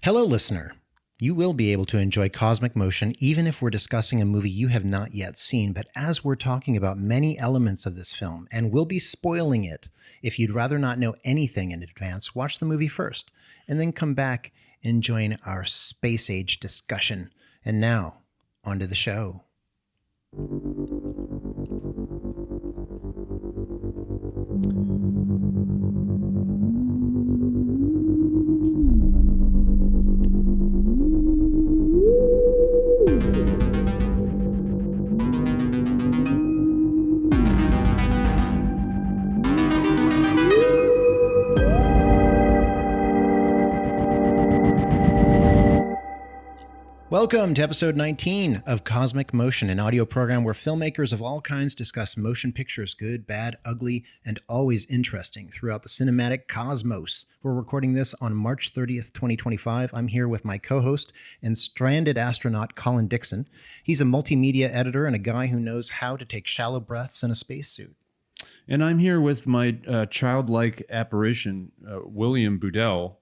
Hello, listener. You will be able to enjoy Cosmic Motion even if we're discussing a movie you have not yet seen, but as we're talking about many elements of this film, and we'll be spoiling it, if you'd rather not know anything in advance, watch the movie first, and then come back and join our space age discussion. And now, on to the show. Welcome to episode 19 of Cosmic Motion, an audio program where filmmakers of all kinds discuss motion pictures, good, bad, ugly, and always interesting throughout the cinematic cosmos. We're recording this on March 30th, 2025. I'm here with my co-host and stranded astronaut, Colin Dixon. He's a multimedia editor and a guy who knows how to take shallow breaths in a spacesuit. And I'm here with my childlike apparition, William Budell.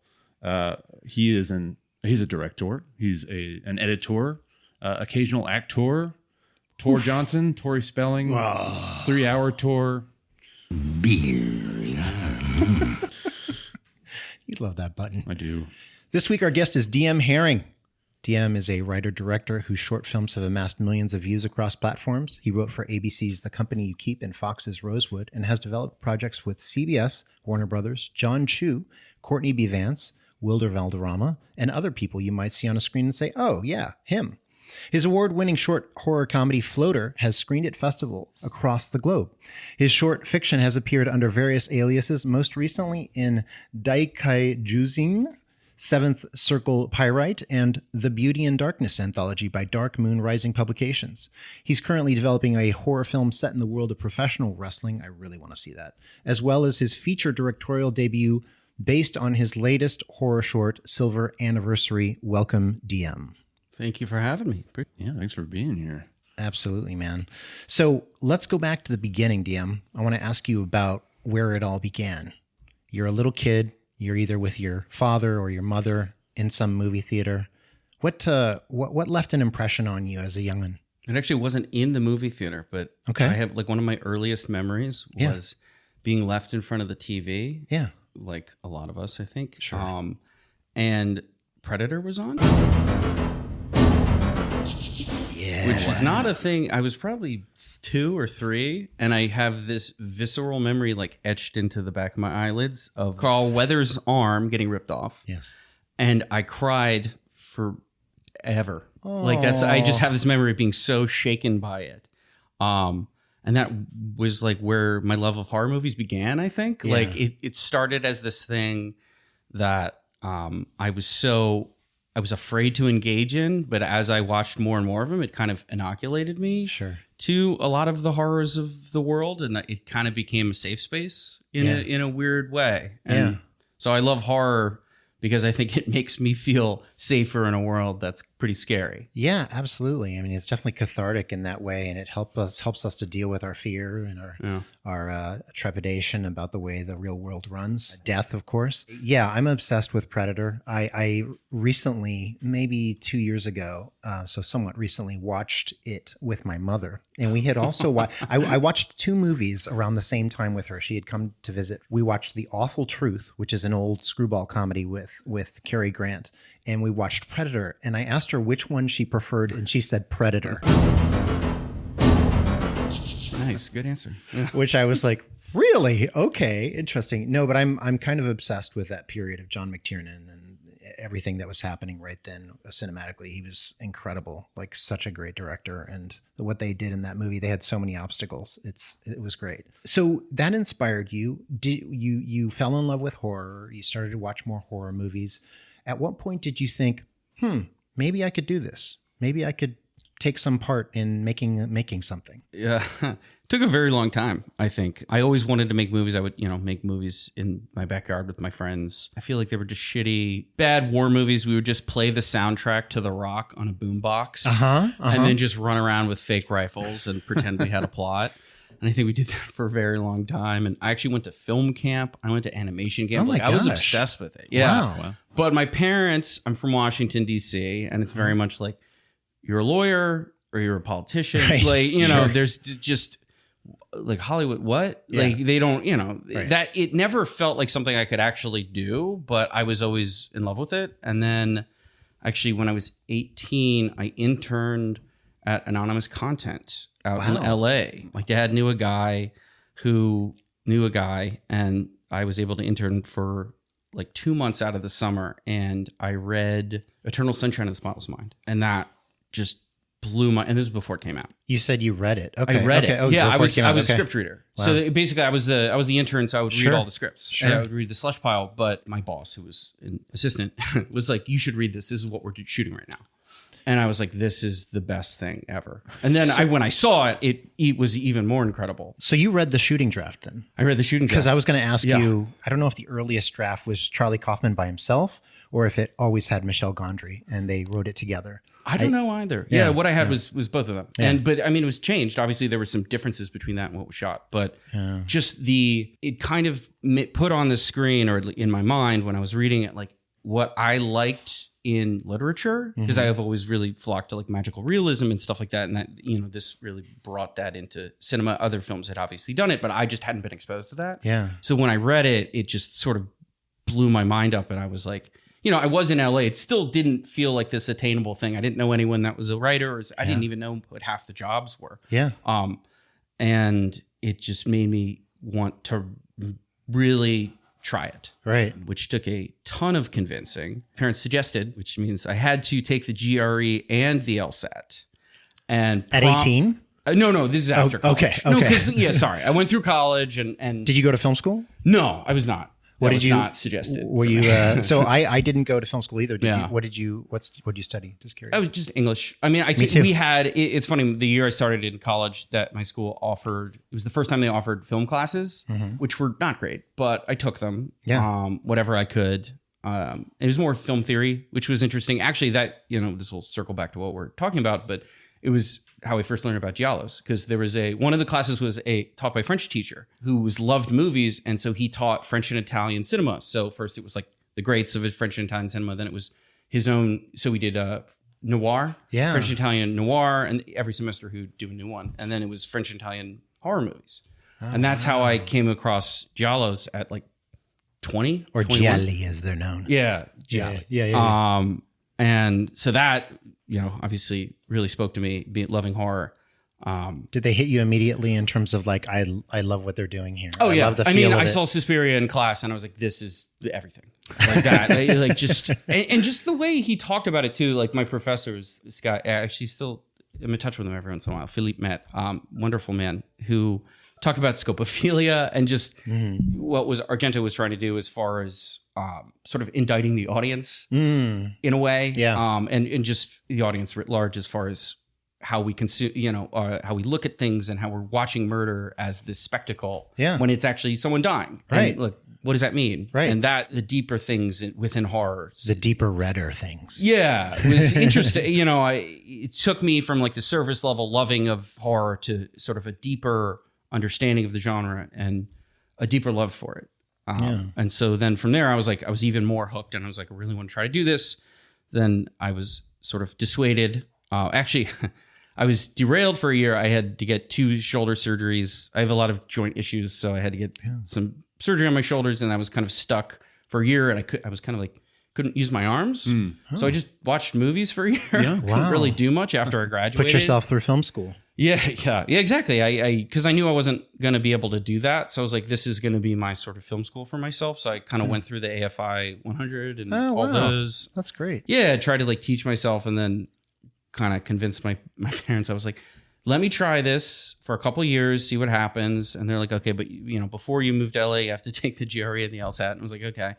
He's a director. He's an editor, occasional actor. Tor Johnson, Tori Spelling, 3-hour tour. You love that button. I do. This week, our guest is DM Harring. DM is a writer-director whose short films have amassed millions of views across platforms. He wrote for ABC's The Company You Keep and Fox's Rosewood and has developed projects with CBS, Warner Brothers, John Chu, Courtney B. Vance, Wilder Valderrama, and other people you might see on a screen and say, oh, yeah, him. His award-winning short horror comedy Floater has screened at festivals across the globe. His short fiction has appeared under various aliases, most recently in Daikai Juzin, Seventh Circle Pyrite, and The Beauty and Darkness anthology by Dark Moon Rising Publications. He's currently developing a horror film set in the world of professional wrestling. I really want to see that. As well as his feature directorial debut based on his latest horror short, Silver Anniversary. Welcome, DM. Thank you for having me. Yeah, thanks for being here. Absolutely, man. So let's go back to the beginning, DM. I want to ask you about where it all began. You're a little kid. You're either with your father or your mother in some movie theater. What left an impression on you as a young'un? It actually wasn't in the movie theater, but okay. I have one of my earliest memories was being left in front of the TV. Yeah. Like a lot of us, I think. Sure. And Predator was on. Yeah. Which is not a thing. I was probably 2 or 3, and I have this visceral memory etched into the back of my eyelids of Carl Weathers' arm getting ripped off. Yes. And I cried forever. Oh. I just have this memory of being so shaken by it. And that was where my love of horror movies began, I think. Yeah. It started as this thing that I was afraid to engage in, but as I watched more and more of them, it kind of inoculated me to a lot of the horrors of the world, and it kind of became a safe space in a weird way. And so I love horror because I think it makes me feel safer in a world that's pretty scary. Yeah, absolutely. I mean, it's definitely cathartic in that way, and it helps us to deal with our fear and our trepidation about the way the real world runs. Death, of course. Yeah, I'm obsessed with Predator. I recently, maybe 2 years ago, so somewhat recently, watched it with my mother. And we had also I watched 2 movies around the same time with her. She had come to visit. We watched The Awful Truth, which is an old screwball comedy with Cary Grant. And we watched Predator, and I asked her which one she preferred, and she said Predator. Nice, good answer. Which I was like, really? Okay, interesting. No, but I'm kind of obsessed with that period of John McTiernan and everything that was happening right then cinematically. He was incredible, such a great director, and what they did in that movie, they had so many obstacles. It was great. So that inspired you. You fell in love with horror. You started to watch more horror movies. At what point did you think, maybe I could do this? Maybe I could take some part in making something? Yeah, it took a very long time, I think. I always wanted to make movies. I would, make movies in my backyard with my friends. I feel like they were just shitty, bad war movies. We would just play the soundtrack to The Rock on a boombox and then just run around with fake rifles and pretend we had a plot. And I think we did that for a very long time. And I actually went to film camp. I went to animation camp. Oh my I was gosh. obsessed with it. Yeah. Wow. But my parents, I'm from Washington, D.C., and it's very much like you're a lawyer or you're a politician. Right. Like, you know, Sure. there's just like Hollywood, what? Yeah. Like they don't, you know, Right. that it never felt like something I could actually do, but I was always in love with it. And then actually when I was 18, I interned at Anonymous Content out in LA. My dad knew a guy who knew a guy, and I was able to intern for like 2 months out of the summer, and I read Eternal Sunshine of the Spotless Mind, and that just blew my. And this was before it came out. You said you read it. Okay. I read okay. it. Oh, Yeah, I before it was came out. a Okay. script reader. Wow. So basically, I was the intern, so I would Sure. read all the scripts. Sure. And I would read the slush pile. But my boss, who was an assistant, was like, "You should read this. This is what we're shooting right now." And I was like, "This is the best thing ever." And then when I saw it, it was even more incredible. So you read the shooting draft then? I read the shooting Because draft. I was going to ask Yeah. you, I don't know if the earliest draft was Charlie Kaufman by himself or if it always had Michel Gondry and they wrote it together. I don't know either. Yeah, Yeah, what I had was both of them. Yeah. But I mean, it was changed. Obviously, there were some differences between that and what was shot. But just it kind of put on the screen, or in my mind when I was reading it, like what I liked in literature, because I have always really flocked to like magical realism and stuff like that. And that, you know, this really brought that into cinema. Other films had obviously done it, but I just hadn't been exposed to that. Yeah. So when I read it, it just sort of blew my mind up. And I was like, you know, I was in LA. It still didn't feel like this attainable thing. I didn't know anyone that was a writer. Or I didn't even know what half the jobs were. Yeah. And it just made me want to really try it. Right. Which took a ton of convincing. Parents suggested, which means I had to take the GRE and the LSAT. And At 18? No, this is after college. okay, No, okay. because sorry, I went through college and Did you go to film school? no, I was not. What That did was you not suggested? Were you so I didn't go to film school either. Did Yeah. you what did you study? Just curious. I was just English. I mean, too. we had. It's funny. The year I started in college, that my school offered. It was the first time they offered film classes, which were not great, but I took them. Yeah. Whatever I could. It was more film theory, which was interesting. Actually, that this will circle back to what we're talking about, but it was how I first learned about giallos, because there was one of the classes was taught by a French teacher who loved movies, and so he taught French and Italian cinema. So first it was like the greats of French and Italian cinema, then it was his own. So we did noir, Yeah. French and Italian noir, and every semester he would do a new one, and then it was French and Italian horror movies, and that's how I came across giallos at like 20 or 21. gialli as they're known. Yeah, gialli. Yeah. And so that, obviously really spoke to me, loving horror. Did they hit you immediately in terms of like I love what they're doing here? Oh, yeah. Love the I feel mean, of I it. saw Suspiria in class and I was like, this is everything like that. like just, and just the way he talked about it too. Like my professor was this guy, I actually still am in touch with him every once in a while. Philippe Met, wonderful man, who talked about scopophilia and just what Argento was trying to do as far as sort of indicting the audience in a way. Yeah. And just the audience writ large as far as how we consume, how we look at things and how we're watching murder as this spectacle when it's actually someone dying. Right. And look, what does that mean? Right. And that the deeper things within horror. The deeper, redder things. Yeah, it was interesting. It took me from like the surface level loving of horror to sort of a deeper understanding of the genre and a deeper love for it. And so then from there, I was even more hooked, and I was like, I really want to try to do this. Then I was sort of dissuaded. Actually, I was derailed for a year. I had to get 2 shoulder surgeries. I have a lot of joint issues, so I had to get some surgery on my shoulders, and I was kind of stuck for a year, and I was kind of like couldn't use my arms. So I just watched movies for a year. Couldn't really do much after I graduated. Put yourself through film school. Yeah, exactly. Because I knew I wasn't going to be able to do that. So I was like, this is going to be my sort of film school for myself. So I kind of went through the AFI 100 and all those. That's great. Yeah, tried to like teach myself, and then kind of convinced my parents. I was like, let me try this for a couple of years, see what happens. And they're like, okay, but before you move to LA, you have to take the GRE and the LSAT. And I was like, okay.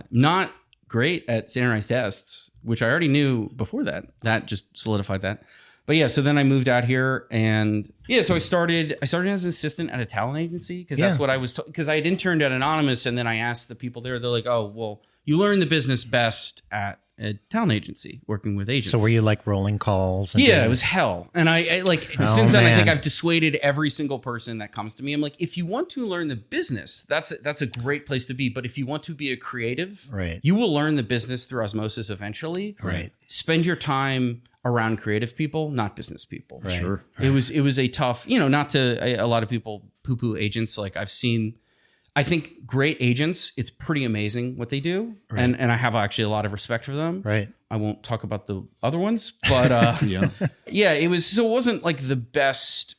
Not great at standardized tests, which I already knew before that. That just solidified that. But yeah, so then I moved out here, and so I started as an assistant at a talent agency, because that's what I was, because I had interned at Anonymous, and then I asked the people there, they're like, oh, well, you learn the business best at a talent agency working with agents. So were you like rolling calls? And Yeah, it was hell. And I like, since then, I think man. I've dissuaded every single person that comes to me. I'm like, if you want to learn the business, that's a great place to be. But if you want to be a creative, Right. you will learn the business through osmosis eventually. Right. Spend your time around creative people, not business people. Right. Sure. It was a tough, not to, a lot of people poo-poo agents. Like I think great agents, it's pretty amazing what they do. Right. And I have actually a lot of respect for them. Right. I won't talk about the other ones, but Yeah. it wasn't like the best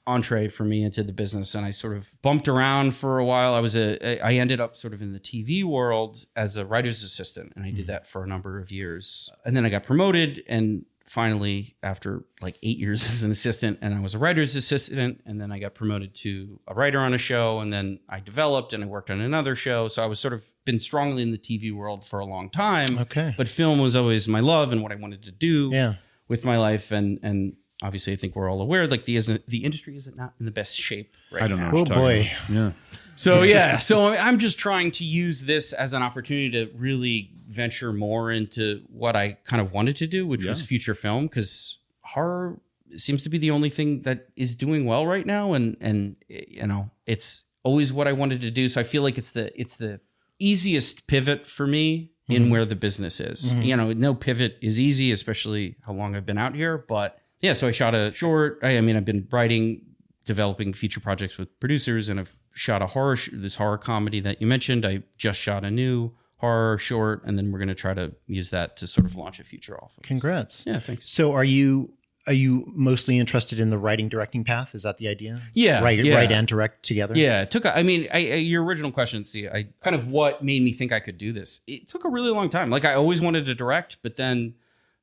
entree for me into the business. And I sort of bumped around for a while. I ended up sort of in the TV world as a writer's assistant. And I did that for a number of years. And then I got promoted, and finally, after like 8 years as an assistant, and I was a writer's assistant, and then I got promoted to a writer on a show, and then I developed and I worked on another show. So I was sort of been strongly in the TV world for a long time. Okay. But film was always my love and what I wanted to do Yeah. with my life. And obviously, I think we're all aware, like the industry isn't not in the best shape right I don't know. now. what Oh you're talking boy. about. Yeah. So I'm just trying to use this as an opportunity to really venture more into what I kind of wanted to do, which was feature film, because horror seems to be the only thing that is doing well right now, and it's always what I wanted to do. So I feel like it's the easiest pivot for me in where the business is. No pivot is easy, especially how long I've been out here. But yeah, so I shot a short. I've been writing, developing feature projects with producers, and I've shot a this horror comedy that you mentioned. I just shot a new horror short, and then we're going to try to use that to sort of launch a feature off of. Congrats. Yeah, thanks. So are you mostly interested in the writing directing path? Is that the idea? Yeah, Write yeah. and direct together? Yeah, it took, your original question, kind of what made me think I could do this. It took a really long time. Like I always wanted to direct, but then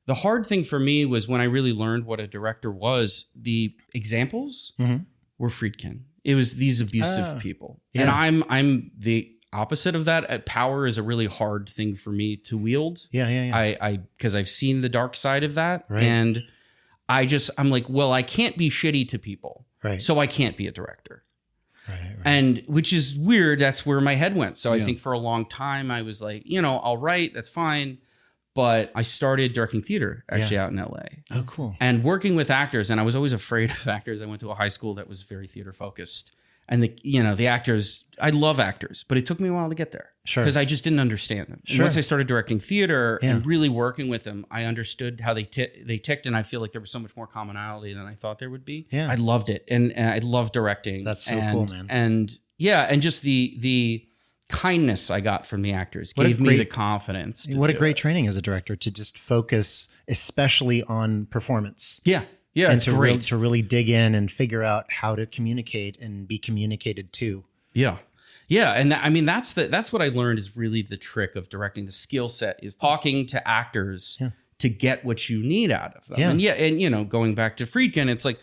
the hard thing for me was when I really learned what a director was, the examples were Friedkin. It was these abusive people. Yeah. And I'm the opposite of that. Power is a really hard thing for me to wield. Yeah. Because I've seen the dark side of that. Right. And I'm like, well, I can't be shitty to people. Right. So I can't be a director. Right. And which is weird. That's where my head went. So I think for a long time I was like, I'll write, that's fine. But I started directing theater actually out in LA. Oh, cool. And working with actors. And I was always afraid of actors. I went to a high school that was very theater focused. And the actors, I love actors, but it took me a while to get there. Sure. Because I just didn't understand them. And once I started directing theater and really working with them, I understood how they ticked. And I feel like there was so much more commonality than I thought there would be. Yeah. I loved it. And I love directing. That's so cool, man. And just the kindness I got from the actors gave me the confidence. What a great training as a director to just focus especially on performance. Yeah. Yeah, and it's to great. to really dig in and figure out how to communicate and be communicated to. Yeah. Yeah. And that's what I learned is really the trick of directing. The skill set is talking to actors to get what you need out of them. Yeah. And going back to Friedkin, it's like,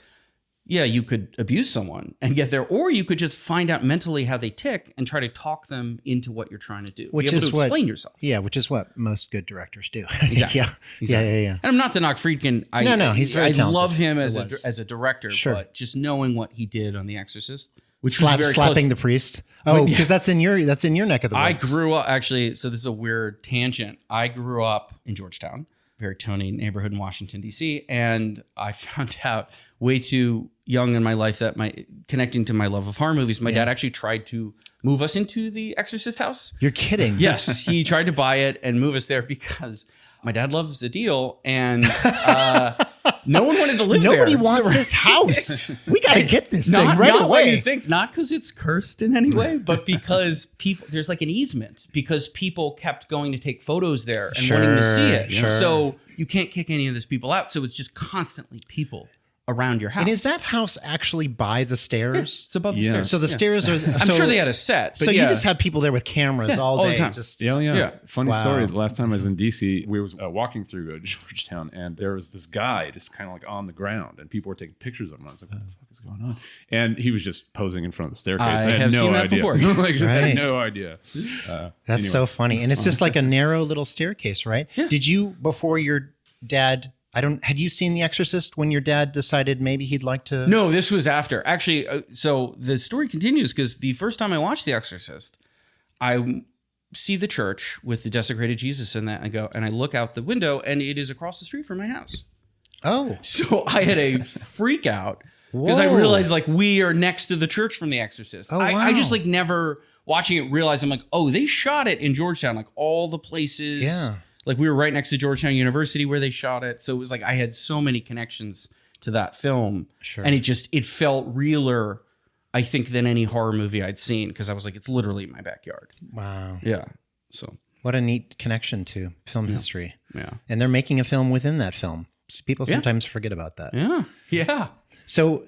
yeah, you could abuse someone and get there, or you could just find out mentally how they tick and try to talk them into what you're trying to do. Which be able is to explain yourself. Yeah, which is what most good directors do. Exactly. Yeah. And I'm not to knock Friedkin. No, he's very talented. I love him as a director, but just knowing what he did on The Exorcist, which was very slapping close. the priest. Oh, because that's in your neck of the woods. I grew up actually. So this is a weird tangent. I grew up in Georgetown, very Tony neighborhood in Washington D.C., and I found out way too young in my life that connecting to my love of horror movies, my dad actually tried to move us into the Exorcist house. You're kidding. Yes, he tried to buy it and move us there because my dad loves a deal, and no one wanted to live there. Nobody wants this house. We got to get this thing right not away. What you think, not because it's cursed in any way, but because there's like an easement because people kept going to take photos there and wanting to see it. Sure. So you can't kick any of those people out. So it's just constantly people around your house. And is that house actually by the stairs? It's above the stairs. So the stairs are. I'm sure they had a set. But So you just have people there with cameras all day. the time. Just Yeah. Funny Wow. story. The last time I was in DC, we was walking through Georgetown, and there was this guy just kind of like on the ground, and people were taking pictures of him. I was like, "What the fuck is going on?" And he was just posing in front of the staircase. I had have no seen that idea. before. Like, I Right. had no idea. That's so funny, and it's just like a narrow little staircase, right? Yeah. Did you before your dad? Had you seen The Exorcist when your dad decided maybe he'd like to? No, this was after. Actually, so the story continues because the first time I watched The Exorcist, I see the church with the desecrated Jesus in that. And I look out the window, and it is across the street from my house. Oh. So I had a freak out because I realized like we are next to the church from The Exorcist. Oh, wow. I just like never watching it realized I'm like, oh, they shot it in Georgetown, like all the places. Yeah. Like we were right next to Georgetown University where they shot it. So it was like I had so many connections to that film. Sure. And it felt realer, I think, than any horror movie I'd seen because I was like, it's literally my backyard. Wow. Yeah. So what a neat connection to film history. Yeah. And they're making a film within that film. People sometimes forget about that. Yeah. Yeah. So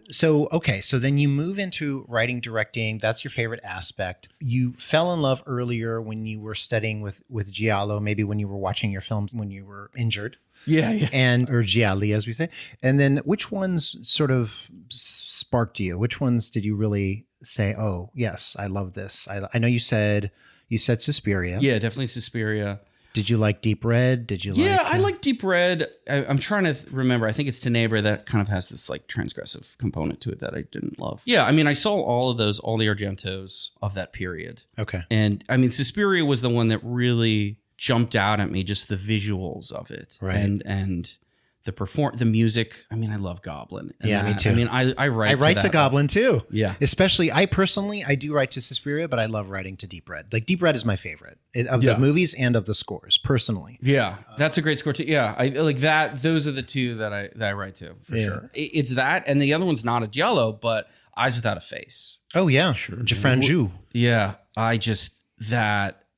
okay. So then you move into writing, directing. That's your favorite aspect. You fell in love earlier when you were studying with giallo, maybe when you were watching your films when you were injured. Yeah. Yeah. Or gialli, as we say. And then which ones sort of sparked you? Which ones did you really say, oh, yes, I love this? I know you said Suspiria. Yeah, definitely Suspiria. Did you like Deep Red? Did you like... Yeah, I like Deep Red. I'm trying to remember. I think it's Tenebrae that kind of has this like transgressive component to it that I didn't love. Yeah, I mean, I saw all the Argentos of that period. Okay. And I mean, Suspiria was the one that really jumped out at me, just the visuals of it. Right. And the music. I mean, I love Goblin. Yeah, me too. I mean, I write to Goblin too. Yeah. Especially, I do write to Suspiria, but I love writing to Deep Red. Like Deep Red is my favorite of the movies and of the scores, personally. Yeah, that's a great score too. Yeah, I like that. Those are the two that I write to for sure. It's that, and the other one's not a giallo, but Eyes Without a Face. Oh yeah, sure. Gefranju. Yeah,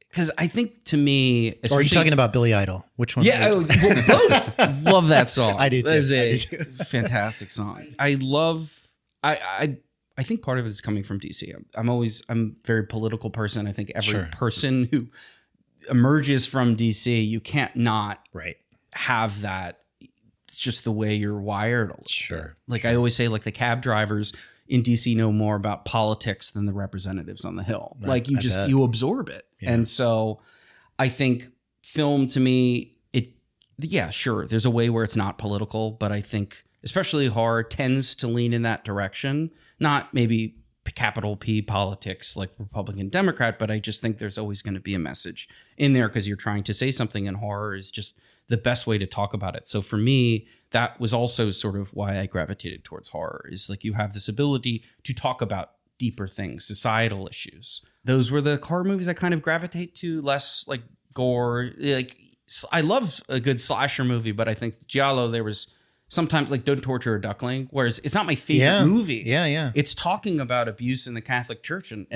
because I think to me, or are you talking about Billy Idol? Which one? Yeah, both. Love that song. I do too. It's a fantastic song. I love. I think part of it is coming from DC. I'm a very political person. I think every person who emerges from DC, you can't not have that. It's just the way you're wired. Like I always say, like the cab drivers in DC know more about politics than the representatives on the Hill. Like you absorb it. Yeah. And so I think film to me, there's a way where it's not political, but I think especially horror tends to lean in that direction. Not maybe capital P politics like Republican, Democrat, but I just think there's always going to be a message in there because you're trying to say something, and horror is just the best way to talk about it. So for me, that was also sort of why I gravitated towards horror, is like you have this ability to talk about deeper things, societal issues. Those were the horror movies I kind of gravitate to, less like gore. Like I love a good slasher movie, but I think giallo, there was sometimes like Don't Torture a Duckling, whereas it's not my favorite movie. Yeah. It's talking about abuse in the Catholic Church, and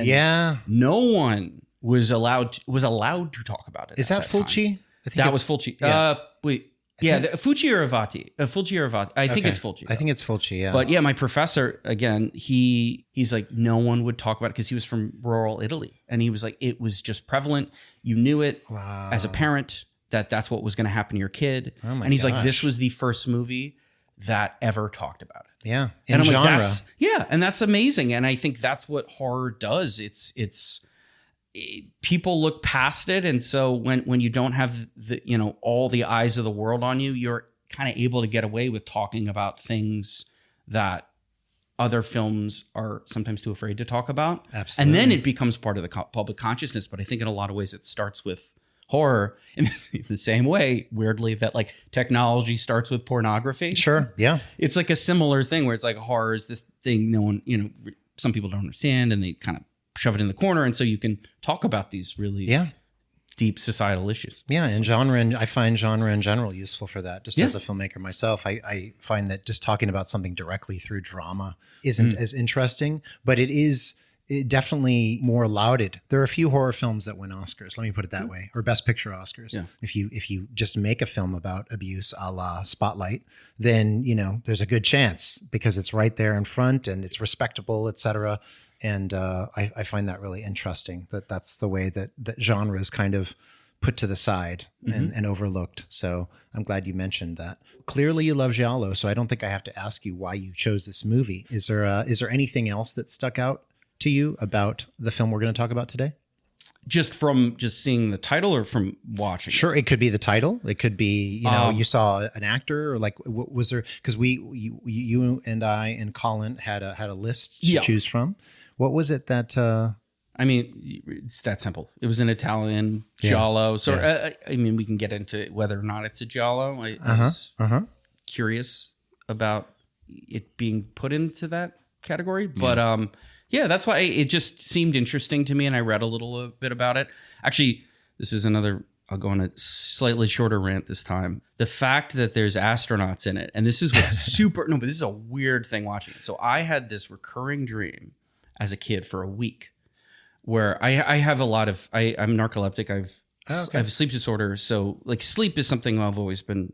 no one was allowed to talk about it. Is that Fulci? That was Fulci. Yeah. Fulci or Avati? Fulci or Avati? I think it's Fulci. I think it's Fulci, yeah. But yeah, my professor, again, he's like, no one would talk about it because he was from rural Italy. And he was like, it was just prevalent. You knew it as a parent that's what was going to happen to your kid. Oh my and he's gosh. like, this was the first movie that ever talked about it. Yeah. And I'm genre. like, and that's amazing. And I think that's what horror does. People look past it, and so when you don't have all the eyes of the world on you, you're kind of able to get away with talking about things that other films are sometimes too afraid to talk about. Absolutely. And then it becomes part of the public consciousness. But I think in a lot of ways it starts with horror in the same way, weirdly, that like technology starts with pornography. Sure. Yeah. It's like a similar thing where it's like horror is this thing no one, some people don't understand, and they kind of shove it in the corner, and so you can talk about these really deep societal issues. Yeah, and I find genre in general useful for that. Just as a filmmaker myself, I find that just talking about something directly through drama isn't as interesting, but it is definitely more lauded. There are a few horror films that win Oscars, let me put it that way, or Best Picture Oscars. Yeah. If you just make a film about abuse a la Spotlight, then there's a good chance because it's right there in front and it's respectable, etc. And I find that really interesting that's the way that genre is kind of put to the side and overlooked. So I'm glad you mentioned that. Clearly you love giallo, so I don't think I have to ask you why you chose this movie. Is there anything else that stuck out to you about the film we're going to talk about today? Just from seeing the title, or from watching? Sure, it could be the title. It could be you saw an actor, or like what was there? Because you and I and Colin had a list to choose from. What was it that? I mean, it's that simple. It was an Italian giallo. So, I mean, we can get into whether or not it's a giallo. I was curious about it being put into that category. But that's why it just seemed interesting to me. And I read a little bit about it. Actually, this is another, I'll go on a slightly shorter rant this time. The fact that there's astronauts in it. And this is what's but this is a weird thing watching it. So I had this recurring dream as a kid for a week where I have a lot of, I'm narcoleptic. I have a sleep disorder. So like sleep is something I've always been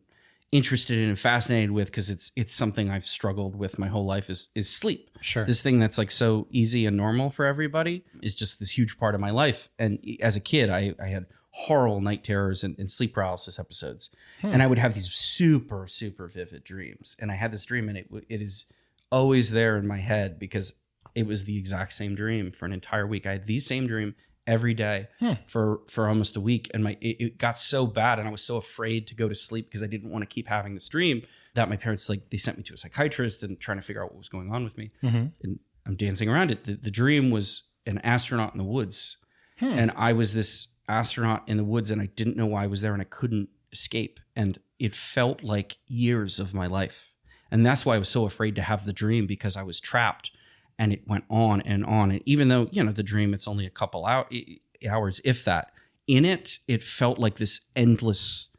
interested in and fascinated with because it's something I've struggled with my whole life is sleep. Sure. This thing that's like so easy and normal for everybody is just this huge part of my life. And as a kid, I had horrible night terrors and sleep paralysis episodes. And I would have these super, super vivid dreams. And I had this dream and it is always there in my head because it was the exact same dream for an entire week. I had the same dream every day for almost a week. And it got so bad and I was so afraid to go to sleep because I didn't want to keep having this dream that my parents, they sent me to a psychiatrist and trying to figure out what was going on with me. And I'm dancing around it. The dream was an astronaut in the woods. And I was this astronaut in the woods and I didn't know why I was there and I couldn't escape. And it felt like years of my life. And that's why I was so afraid to have the dream because I was trapped. And it went on and on. And even though, the dream, it's only a couple hours, if that, in it felt like this endless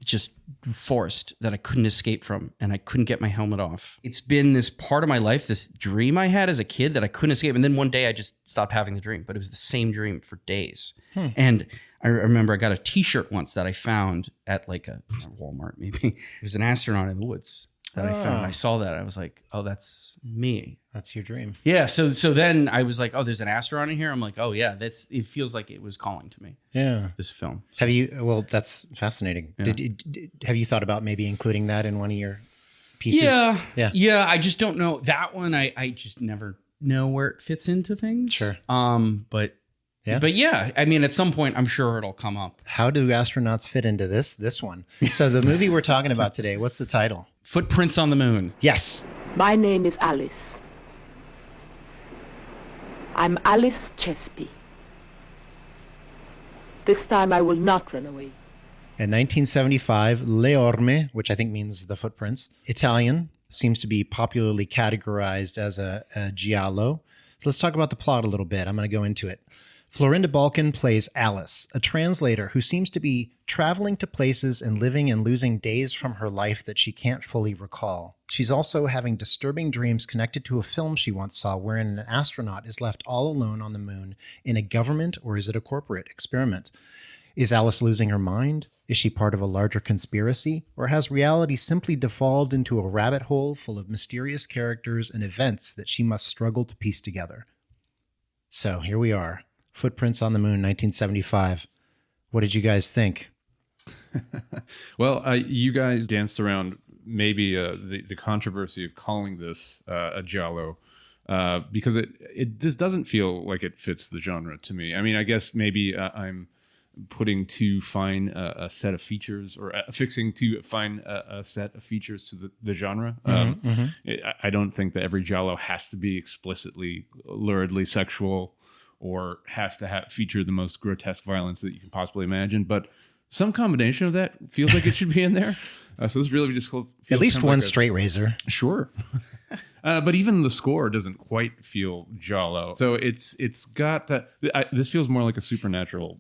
just forest that I couldn't escape from. And I couldn't get my helmet off. It's been this part of my life, this dream I had as a kid that I couldn't escape. And then one day I just stopped having the dream. But it was the same dream for days. And I remember I got a T-shirt once that I found at like a Walmart maybe. It was an astronaut in the woods that I found. I saw that. I was like, oh, that's me. That's your dream. Yeah. So then I was like, oh, there's an astronaut in here. I'm like, oh yeah, it feels like it was calling to me. Yeah. This film. Have you, well, that's fascinating. Yeah. Have you thought about maybe including that in one of your pieces? Yeah. I just don't know that one. I just never know where it fits into things. Sure. But yeah, I mean, at some point, I'm sure it'll come up. How do astronauts fit into this one? So the movie we're talking about today, what's the title? Footprints on the Moon. Yes. My name is Alice. I'm Alice Chesby. This time I will not run away. In 1975, Le Orme, which I think means the footprints, Italian, seems to be popularly categorized as a giallo. So let's talk about the plot a little bit. I'm going to go into it. Florinda Bolkan plays Alice, a translator who seems to be traveling to places and living and losing days from her life that she can't fully recall. She's also having disturbing dreams connected to a film she once saw wherein an astronaut is left all alone on the moon in a government or is it a corporate experiment? Is Alice losing her mind? Is she part of a larger conspiracy? Or has reality simply devolved into a rabbit hole full of mysterious characters and events that she must struggle to piece together? So here we are. Footprints on the Moon, 1975. What did you guys think? Well, you guys danced around maybe the controversy of calling this a giallo because this doesn't feel like it fits the genre to me. I mean, I guess maybe I'm putting too fine a set of features or fixing too fine a set of features to the genre. I don't think that every giallo has to be explicitly, luridly sexual or has to feature the most grotesque violence that you can possibly imagine. But some combination of that feels like it should be in there. So this really just feels at least one like straight razor. Sure. But even the score doesn't quite feel giallo. So it's got that. This feels more like a supernatural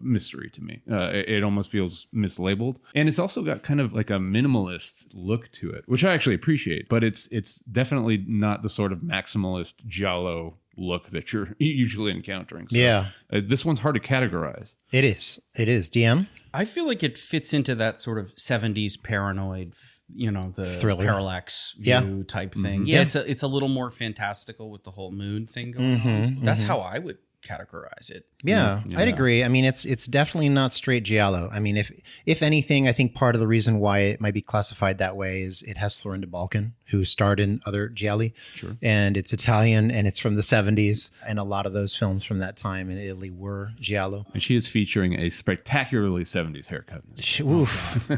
mystery to me. It almost feels mislabeled. And it's also got kind of like a minimalist look to it, which I actually appreciate. But it's definitely not the sort of maximalist giallo look that you're usually encountering. So, this one's hard to categorize. It is. DM? I feel like it fits into that sort of 70s paranoid, the thriller, parallax view type thing. Yeah, it's a little more fantastical with the whole moon thing going on. That's how I would categorize it. Yeah, I'd agree. I mean, it's definitely not straight giallo. I mean, if anything, I think part of the reason why it might be classified that way is it has Florinda Bolkan, who starred in other gialli. Sure. And it's Italian and it's from the 70s. And a lot of those films from that time in Italy were giallo. And she is featuring a spectacularly 70s haircut. Oof.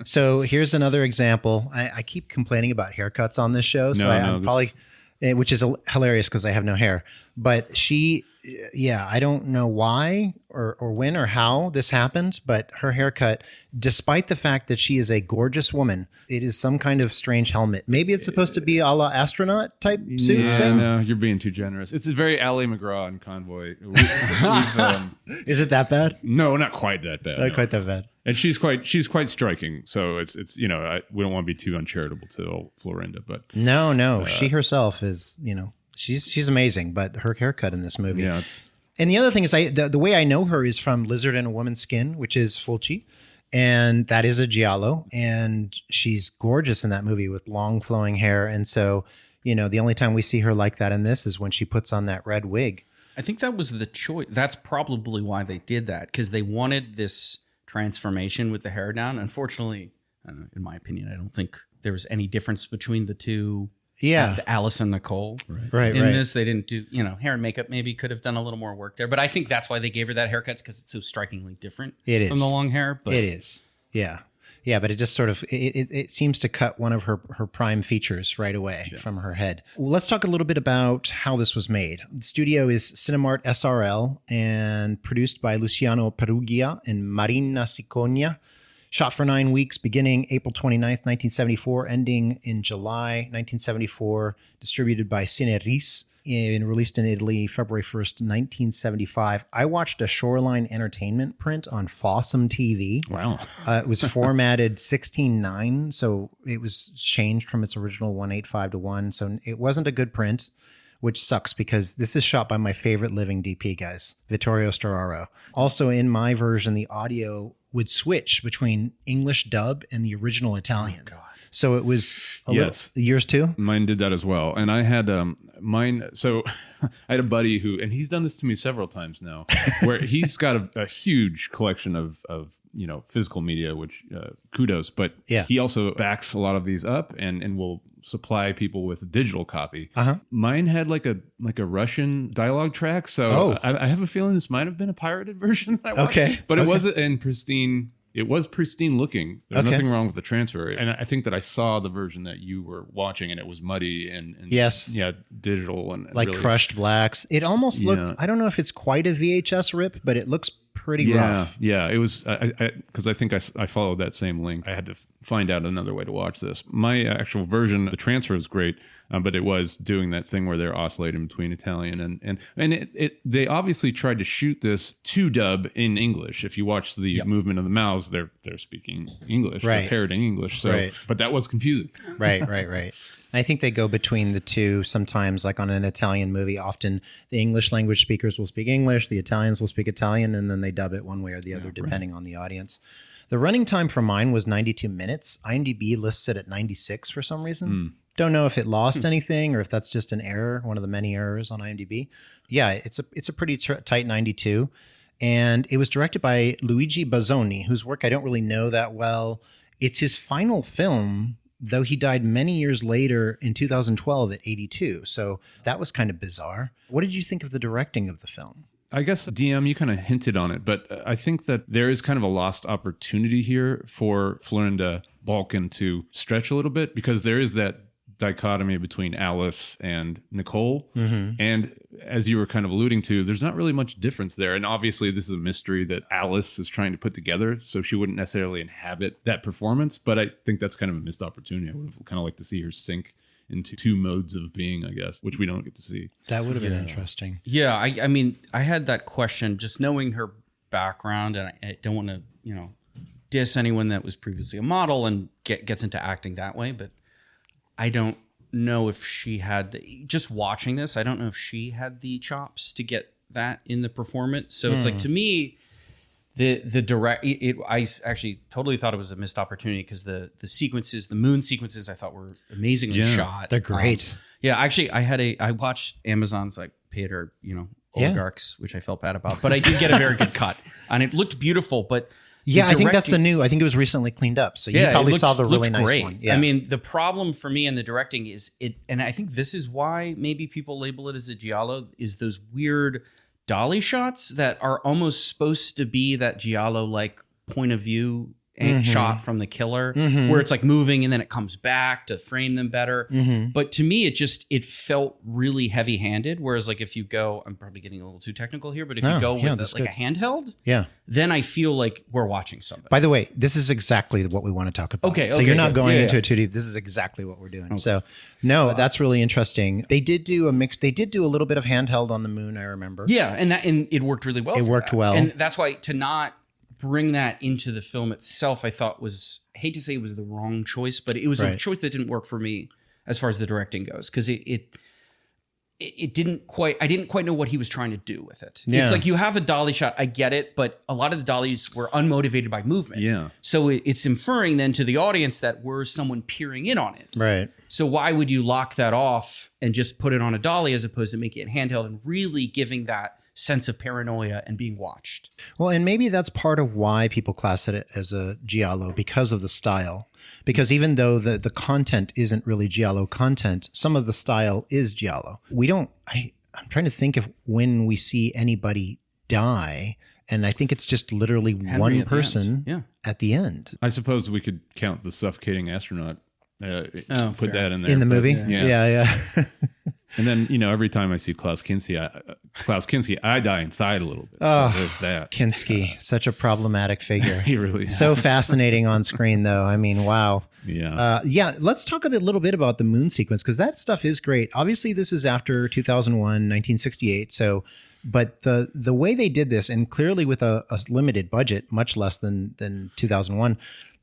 So here's another example. I keep complaining about haircuts on this show. So I'm probably... which is hilarious because I have no hair. But she, I don't know why or when or how this happened, but her haircut, despite the fact that she is a gorgeous woman, it is some kind of strange helmet. Maybe it's supposed to be a la astronaut type suit thing. No, you're being too generous. It's a very Ally McGraw in Convoy. Is it that bad? No, not quite that bad. Not quite that bad. And she's quite striking. So it's we don't want to be too uncharitable to Florinda, but no, she herself is, she's amazing, but her haircut in this movie. Yeah, and the other thing is the way I know her is from Lizard in a Woman's Skin, which is Fulci. And that is a giallo. And she's gorgeous in that movie with long flowing hair. And so, the only time we see her like that in this is when she puts on that red wig. I think that was the choice. That's probably why they did that, because they wanted this transformation with the hair down. Unfortunately, in my opinion, I don't think there was any difference between the two. Yeah. Alice and Nicole. Right. In this, they didn't do, hair and makeup maybe could have done a little more work there. But I think that's why they gave her that haircut, because it's so strikingly different from the long hair. But it is. Yeah. Yeah, but it just sort of, it seems to cut one of her prime features right away from her head. Well, let's talk a little bit about how this was made. The studio is Cinemart SRL and produced by Luciano Perugia and Marina Cicogna. Shot for 9 weeks, beginning April 29th, 1974, ending in July 1974, distributed by Cineris, and released in Italy February 1st, 1975. I watched a Shoreline Entertainment print on Fossum TV. Wow. It was formatted 16:9, so it was changed from its original 1.85 to 1. So it wasn't a good print, which sucks because this is shot by my favorite living DP, guys, Vittorio Storaro. Also, in my version, the audio would switch between English dub and the original Italian. Oh, God. So it was yours too? Mine did that as well. And I had mine. So I had a buddy who, and he's done this to me several times now, where he's got a huge collection of physical media, which kudos, but he also backs a lot of these up and will supply people with a digital copy. Mine had like a Russian dialogue track, so I have a feeling this might have been a pirated version that I watched, but it wasn't in pristine. It was pristine looking. There's nothing wrong with the transfer, and I think that I saw the version that you were watching, and it was muddy and digital and like really crushed blacks. It almost looked. I don't know if it's quite a VHS rip, but it looks pretty rough. Yeah, it was because I think I followed that same link. I had to find out another way to watch this. My actual version, the transfer is great, but it was doing that thing where they're oscillating between Italian and they obviously tried to shoot this to dub in English. If you watch the movement of the mouths, they're speaking English, they're parroting English. So, but that was confusing. Right. I think they go between the two sometimes, like on an Italian movie. Often the English language speakers will speak English, the Italians will speak Italian, and then they dub it one way or the other, depending on the audience. The running time for mine was 92 minutes. IMDb lists it at 96 for some reason. Don't know if it lost anything or if that's just an error, one of the many errors on IMDb. Yeah, it's a pretty tight 92. And it was directed by Luigi Bazzoni, whose work I don't really know that well. It's his final film, though he died many years later in 2012 at 82. So that was kind of bizarre. What did you think of the directing of the film? I guess, DM, you kind of hinted on it, but I think that there is kind of a lost opportunity here for Florinda Bolkan to stretch a little bit, because there is that dichotomy between Alice and Nicole. And as you were kind of alluding to, there's not really much difference there. And obviously this is a mystery that Alice is trying to put together, so she wouldn't necessarily inhabit that performance. But I think that's kind of a missed opportunity. I would have kind of liked to see her sink into two modes of being, I guess, which we don't get to see. That would have been interesting. Yeah, I mean, I had that question just knowing her background, and I don't want to, diss anyone that was previously a model and gets into acting that way, but I don't know if she had just watching this, I don't know if she had the chops to get that in the performance. So it's like, to me, I actually totally thought it was a missed opportunity, because the sequences, the moon sequences, I thought were amazingly shot. They're great. Actually, I watched Amazon's paid her, oligarchs, which I felt bad about, but I did get a very good cut, and it looked beautiful. But I think that's I think it was recently cleaned up. So you probably saw the really nice great one. Yeah. I mean, the problem for me in the directing is and I think this is why maybe people label it as a giallo, is those weird dolly shots that are almost supposed to be that giallo like point of view shot from the killer where it's like moving and then it comes back to frame them better. But to me, it felt really heavy handed. Whereas like if you go, I'm probably getting a little too technical here, but if you go with a handheld, then I feel like we're watching something. By the way, this is exactly what we want to talk about. So you're not going into it too deep. This is exactly what we're doing. Okay. So no, that's really interesting. They did do a mix. They did do a little bit of handheld on the moon, I remember. Yeah. And it worked really well. It worked well. And that's why to not bring that into the film itself, I thought I hate to say it was the wrong choice, but it was a choice that didn't work for me as far as the directing goes. Cause it didn't quite, I didn't quite know what he was trying to do with it. Yeah. It's like you have a dolly shot. I get it. But a lot of the dollies were unmotivated by movement. Yeah. So it's inferring then to the audience that we're someone peering in on it. Right. So why would you lock that off and just put it on a dolly as opposed to making it handheld and really giving that sense of paranoia and being watched? Well, and maybe that's part of why people class it as a giallo, because of the style. Because even though the content isn't really giallo content, some of the style is giallo. I'm trying to think of when we see anybody die, and I think it's just literally one person at the end. I suppose we could count the suffocating astronaut. Put that in there. In the movie? Yeah. And then, every time I see Klaus Kinski, I die inside a little bit. So there's that. Kinski, such a problematic figure. He really is. So fascinating on screen, though. I mean, wow. Yeah. Let's talk a little bit about the moon sequence, because that stuff is great. Obviously, this is after 2001, 1968. So, but the way they did this, and clearly with a limited budget, much less than 2001,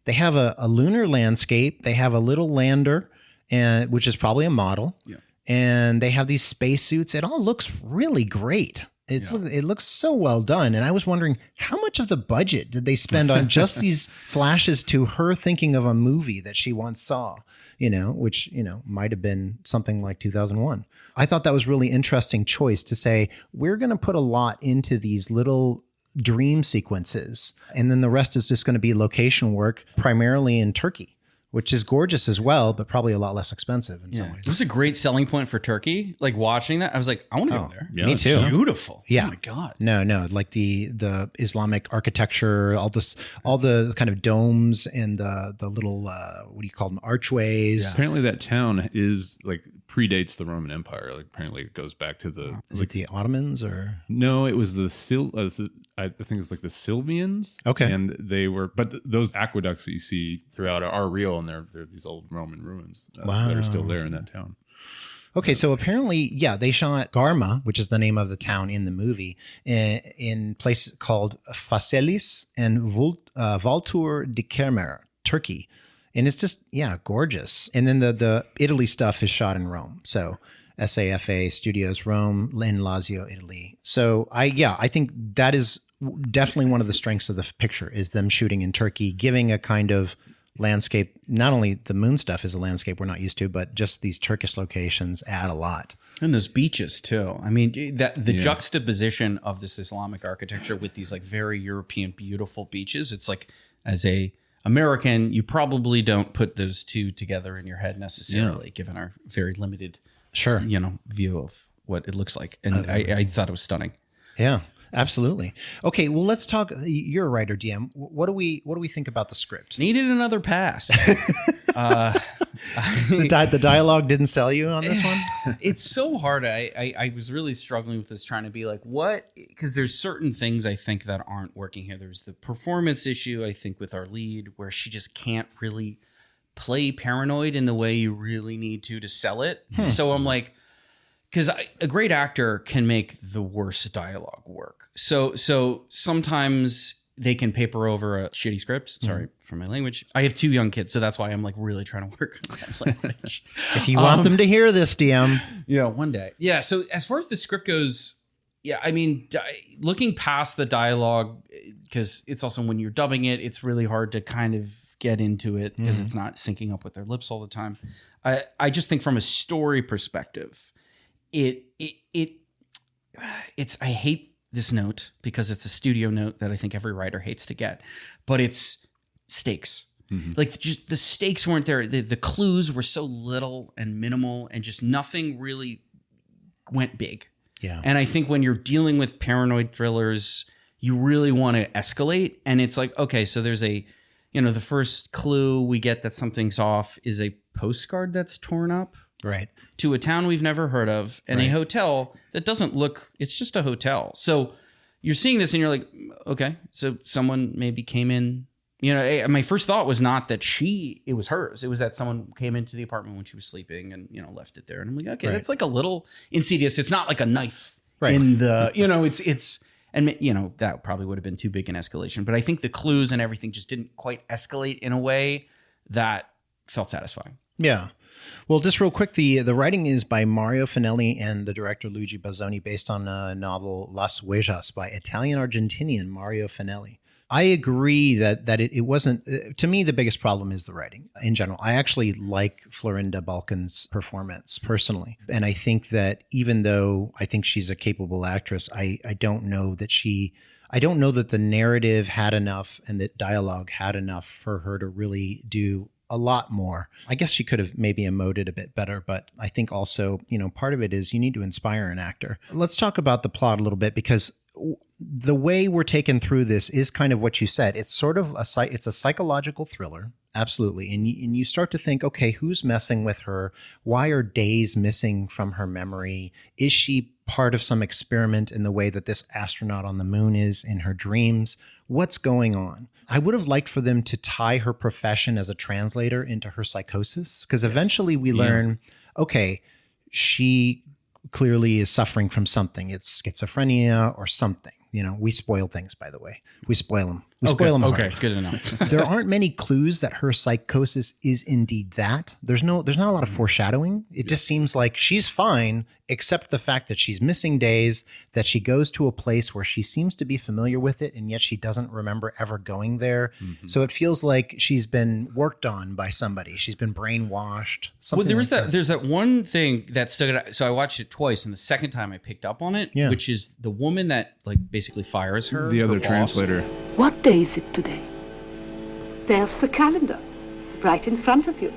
they have a lunar landscape. They have a little lander, which is probably a model. Yeah. And they have these spacesuits. It all looks really great. It looks so well done. And I was wondering, how much of the budget did they spend on just these flashes to her thinking of a movie that she once saw, which, might have been something like 2001. I thought that was really interesting choice to say, we're going to put a lot into these little dream sequences. And then the rest is just going to be location work, primarily in Turkey, which is gorgeous as well, but probably a lot less expensive in some ways. It was a great selling point for Turkey. Like watching that, I was like, I want to go there. Yeah, me too. Beautiful. Yeah. Oh my God. No, like the Islamic architecture, all the kind of domes and the little what do you call them, archways. Yeah. Apparently that town is like predates the Roman Empire. Like apparently it goes back to the. Is it the Ottomans or? No, it was I think it's like the Sylvians. Okay, and they were, but those aqueducts that you see throughout are real, and they're these old Roman ruins that are still there in that town. Okay, so apparently, they shot Garma, which is the name of the town in the movie, in places called Faselis and Valtur de Kermer, Turkey. And it's just, gorgeous. And then the Italy stuff is shot in Rome. So SAFA Studios, Rome, in Lazio, Italy. So I think that is definitely one of the strengths of the picture, is them shooting in Turkey, giving a kind of landscape. Not only the moon stuff is a landscape we're not used to, but just these Turkish locations add a lot. And those beaches too. I mean, the juxtaposition of this Islamic architecture with these like very European, beautiful beaches. It's like, as a American, you probably don't put those two together in your head necessarily, given our very limited, view of what it looks like. And I thought it was stunning. Yeah, absolutely. Okay, well, let's talk. You're a writer, DM. What do we think about the script? Needed another pass. The dialogue didn't sell you on this one? It's so hard. I was really struggling with this, trying to be like, what? Because there's certain things I think that aren't working here. There's the performance issue, I think, with our lead, where she just can't really play paranoid in the way you really need to sell it. So I'm like, because a great actor can make the worst dialogue work. So sometimes they can paper over a shitty script. Sorry for my language. I have 2 young kids, so that's why I'm like really trying to work on that language. If you want them to hear this, DM. Yeah, one day. Yeah, so as far as the script goes, I mean, looking past the dialogue, because it's also when you're dubbing it, it's really hard to kind of get into it because it's not syncing up with their lips all the time. I just think from a story perspective, it's I hate this note because it's a studio note that I think every writer hates to get, but it's stakes. Like just the stakes weren't there. The clues were so little and minimal, and just nothing really went big. Yeah. And I think when you're dealing with paranoid thrillers, you really want to escalate. And it's like, okay, so there's a the first clue we get that something's off is a postcard that's torn up. Right. To a town we've never heard of and a hotel that doesn't look, it's just a hotel. So you're seeing this and you're like, okay, so someone maybe came in. My first thought was not that it was hers. It was that someone came into the apartment when she was sleeping and, left it there. And I'm like, okay, that's like a little insidious. It's not like a knife in the, that probably would have been too big an escalation. But I think the clues and everything just didn't quite escalate in a way that felt satisfying. Yeah. Well, just real quick, the writing is by Mario Finelli and the director Luigi Bazzoni, based on a novel Las Huellas by Italian-Argentinian Mario Finelli. I agree that it wasn't, to me, the biggest problem is the writing in general. I actually like Florinda Bolkan's performance personally. And I think that even though I think she's a capable actress, I don't know that the narrative had enough and that dialogue had enough for her to really do a lot more. I guess she could have maybe emoted a bit better, but I think also, part of it is you need to inspire an actor. Let's talk about the plot a little bit, because the way we're taken through this is kind of what you said. It's sort of it's a psychological thriller. Absolutely. And you start to think, okay, who's messing with her? Why are days missing from her memory? Is she part of some experiment in the way that this astronaut on the moon is in her dreams? What's going on? I would have liked for them to tie her profession as a translator into her psychosis, because eventually we learn, okay, she clearly is suffering from something. It's schizophrenia or something. We spoil things, by the way. We spoil them. Spoil them. Okay, good to know. There aren't many clues that her psychosis is indeed that. There's not a lot of foreshadowing. It just seems like she's fine, except the fact that she's missing days, that she goes to a place where she seems to be familiar with it, and yet she doesn't remember ever going there. Mm-hmm. So it feels like she's been worked on by somebody. She's been brainwashed. There's that one thing that stuck out. So I watched it twice, and the second time I picked up on it, which is the woman that basically fires her. The other translator. What day is it today? There's the calendar, right in front of you.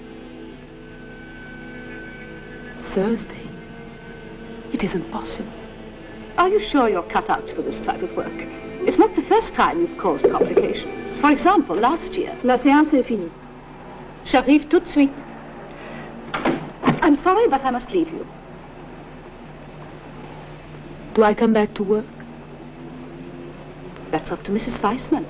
Thursday. It isn't possible. Are you sure you're cut out for this type of work? It's not the first time you've caused complications. For example, last year. La séance est finie. J'arrive tout de suite. I'm sorry, but I must leave you. Do I come back to work? That's up to Mrs. Weissman.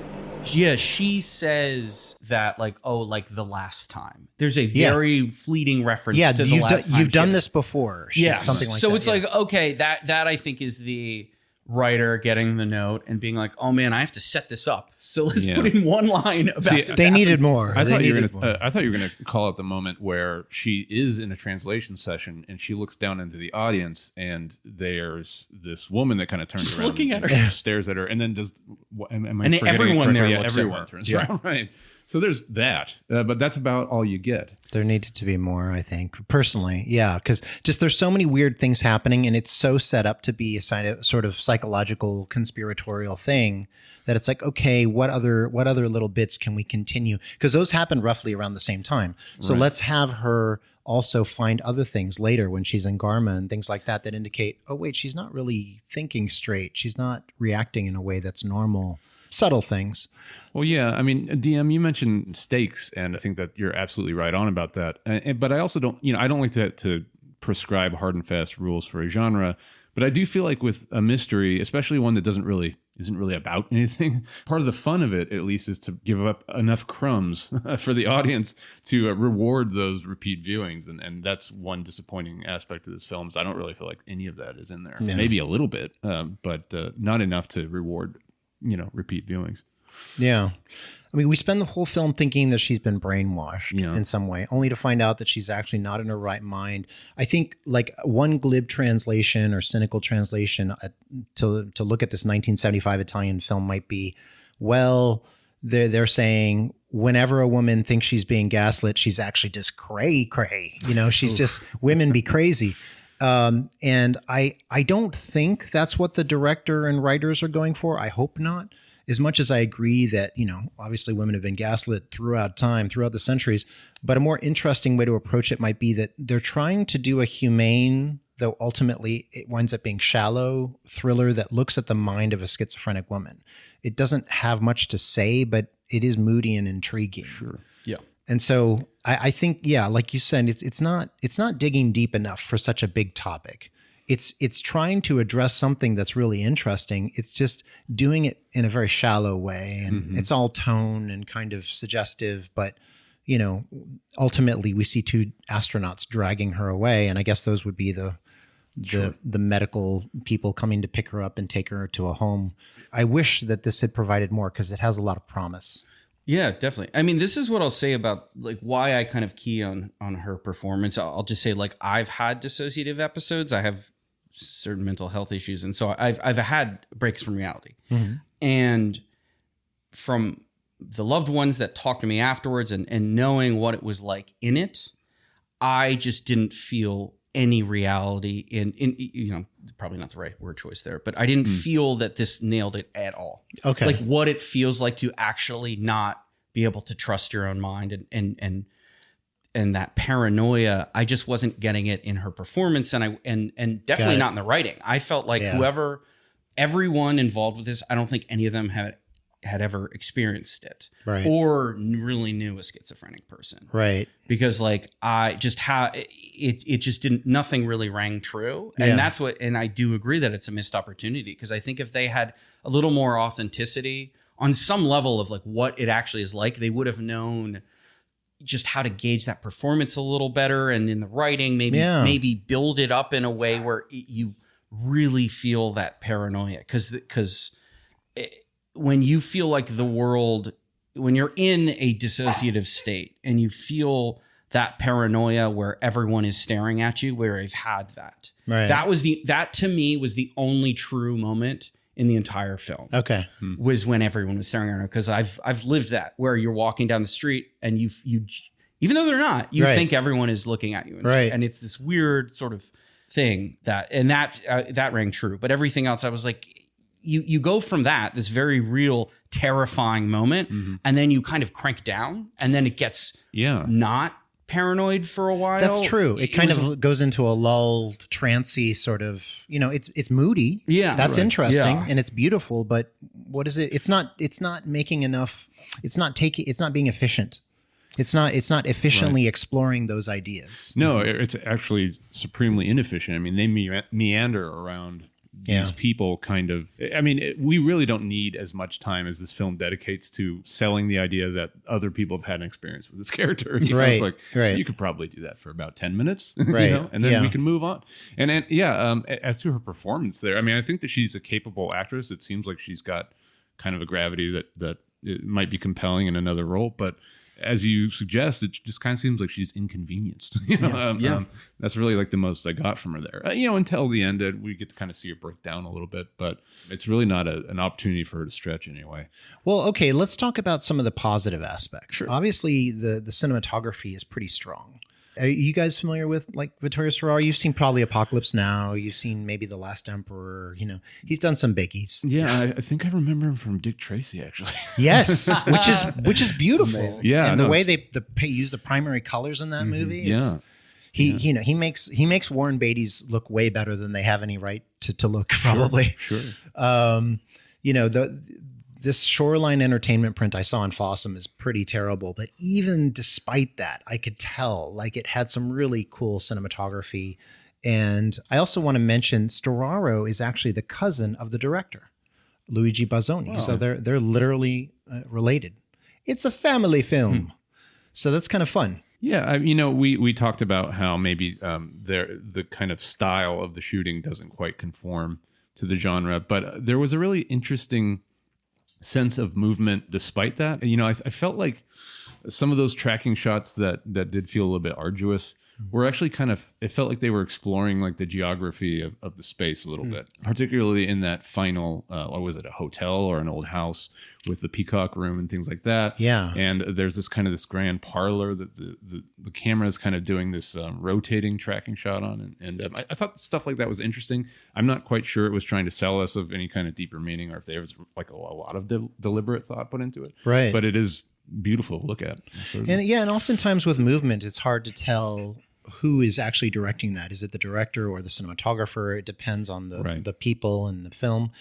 Yeah, she says that like the last time. There's a very fleeting reference to the last time. You've done this before. Something like so that. It's like, okay, that I think is the writer getting the note and being like, oh man, I have to set this up. So let's put in one line about this. They needed more. I thought you were going to call out the moment where she is in a translation session and she looks down into the audience and there's this woman that kind of turns around, looking at her, stares at her, and then does. Am I and everyone there looks everyone at her. Turns around, right? So there's that, but that's about all you get. There needed to be more, I think, personally. Yeah, because just there's so many weird things happening, and it's so set up to be a sort of psychological conspiratorial thing that it's like, okay, what other little bits can we continue? Because those happen roughly around the same time. So let's have her also find other things later when she's in Garma and things like that indicate, oh wait, she's not really thinking straight. She's not reacting in a way that's normal. Subtle things. Well, yeah. I mean, DM, you mentioned stakes, and I think that you're absolutely right on about that. But I also don't, I don't like to prescribe hard and fast rules for a genre. But I do feel like with a mystery, especially one that isn't really about anything, part of the fun of it, at least, is to give up enough crumbs for the audience to reward those repeat viewings. And that's one disappointing aspect of this film. Is I don't really feel like any of that is in there. Yeah. Maybe a little bit, but not enough to reward repeat viewings. Yeah. I mean, we spend the whole film thinking that she's been brainwashed in some way, only to find out that she's actually not in her right mind. I think like one glib translation or cynical translation to look at this 1975 Italian film might be, well, they're saying whenever a woman thinks she's being gaslit, she's actually just cray. She's just, women be crazy. And I don't think that's what the director and writers are going for. I hope not. As much as I agree that, obviously women have been gaslit throughout time, throughout the centuries, but a more interesting way to approach it might be that they're trying to do a humane though ultimately it winds up being shallow thriller that looks at the mind of a schizophrenic woman. It doesn't have much to say, but it is moody and intriguing. Sure. Yeah. And so I think, yeah, like you said, it's not digging deep enough for such a big topic. It's trying to address something that's really interesting. It's just doing it in a very shallow way, and it's all tone and kind of suggestive. But ultimately, we see two astronauts dragging her away, and I guess those would be the medical people coming to pick her up and take her to a home. I wish that this had provided more because it has a lot of promise. Yeah, definitely. I mean, this is what I'll say about like why I kind of key on her performance. I'll just say like I've had dissociative episodes. I have certain mental health issues, and so I've had breaks from reality. And from the loved ones that talked to me afterwards, and knowing what it was like in it, I just didn't feel any reality in probably not the right word choice there, but I didn't feel that this nailed it at all. Okay. Like what it feels like to actually not be able to trust your own mind and that paranoia, I just wasn't getting it in her performance, and definitely not in the writing. I felt like everyone involved with this, I don't think any of them had ever experienced it, right, or really knew a schizophrenic person, right? Because like I just it just didn't, nothing really rang true, and that's what. And I do agree that it's a missed opportunity, because I think if they had a little more authenticity on some level of like what it actually is like, they would have known just how to gauge that performance a little better, and in the writing maybe build it up in a way where you really feel that paranoia, because when you feel like the world, when you're in a dissociative state and you feel that paranoia where everyone is staring at you, where I've had that, right. That to me was the only true moment in the entire film. Okay. Was when everyone was staring at her, because I've lived that, where you're walking down the street and you even though they're not, you think everyone is looking at you, and it's this weird sort of thing that rang true. But everything else, I was like, you go from this very real, terrifying moment, and then you kind of crank down, and then it gets not paranoid for a while. That's true. It kind of goes into a lulled, trancy sort of, it's moody. Yeah. That's interesting. Yeah. And it's beautiful, but what is it? It's not making enough. It's not being efficient. It's not efficiently exploring those ideas. No, it's actually supremely inefficient. I mean, they meander around these people kind of. I mean, we really don't need as much time as this film dedicates to selling the idea that other people have had an experience with this character. Right. It's like, you could probably do that for about 10 minutes, right? And then we can move on. And as to her performance there, I mean, I think that she's a capable actress. It seems like she's got kind of a gravity that it might be compelling in another role, but as you suggest, it just kind of seems like she's inconvenienced. That's really like the most I got from her there. Until the end, we get to kind of see her break down a little bit, but it's really not an opportunity for her to stretch anyway. Well, okay, let's talk about some of the positive aspects. Sure. Obviously, the cinematography is pretty strong. Are you guys familiar with like Vittorio Storaro? You've seen probably Apocalypse Now. You've seen maybe The Last Emperor. He's done some biggies. Yeah, I think I remember him from Dick Tracy, actually. Yes, which is beautiful. Amazing. Yeah, and the way they use the primary colors in that movie. He makes Warren Beatty's look way better than they have any right to look, probably. Sure. This Shoreline Entertainment print I saw in Fossum is pretty terrible, but even despite that, I could tell like it had some really cool cinematography. And I also want to mention Storaro is actually the cousin of the director, Luigi Bazzoni. Oh. So they're literally related. It's a family film. So that's kind of fun. Yeah, we talked about how maybe the kind of style of the shooting doesn't quite conform to the genre, but there was a really interesting sense of movement despite that. I felt like some of those tracking shots that did feel a little bit arduous were actually it felt like they were exploring like the geography of the space a little bit, particularly in that final, what was it, a hotel or an old house with the peacock room and things like that. Yeah. And there's this grand parlor that the camera is kind of doing this rotating tracking shot on. And I thought stuff like that was interesting. I'm not quite sure it was trying to sell us of any kind of deeper meaning, or if there was like a lot of deliberate thought put into it. Right. But it is beautiful to look at. And oftentimes with movement, it's hard to tell who is actually directing that. Is it the director or the cinematographer? It depends on the people and the film.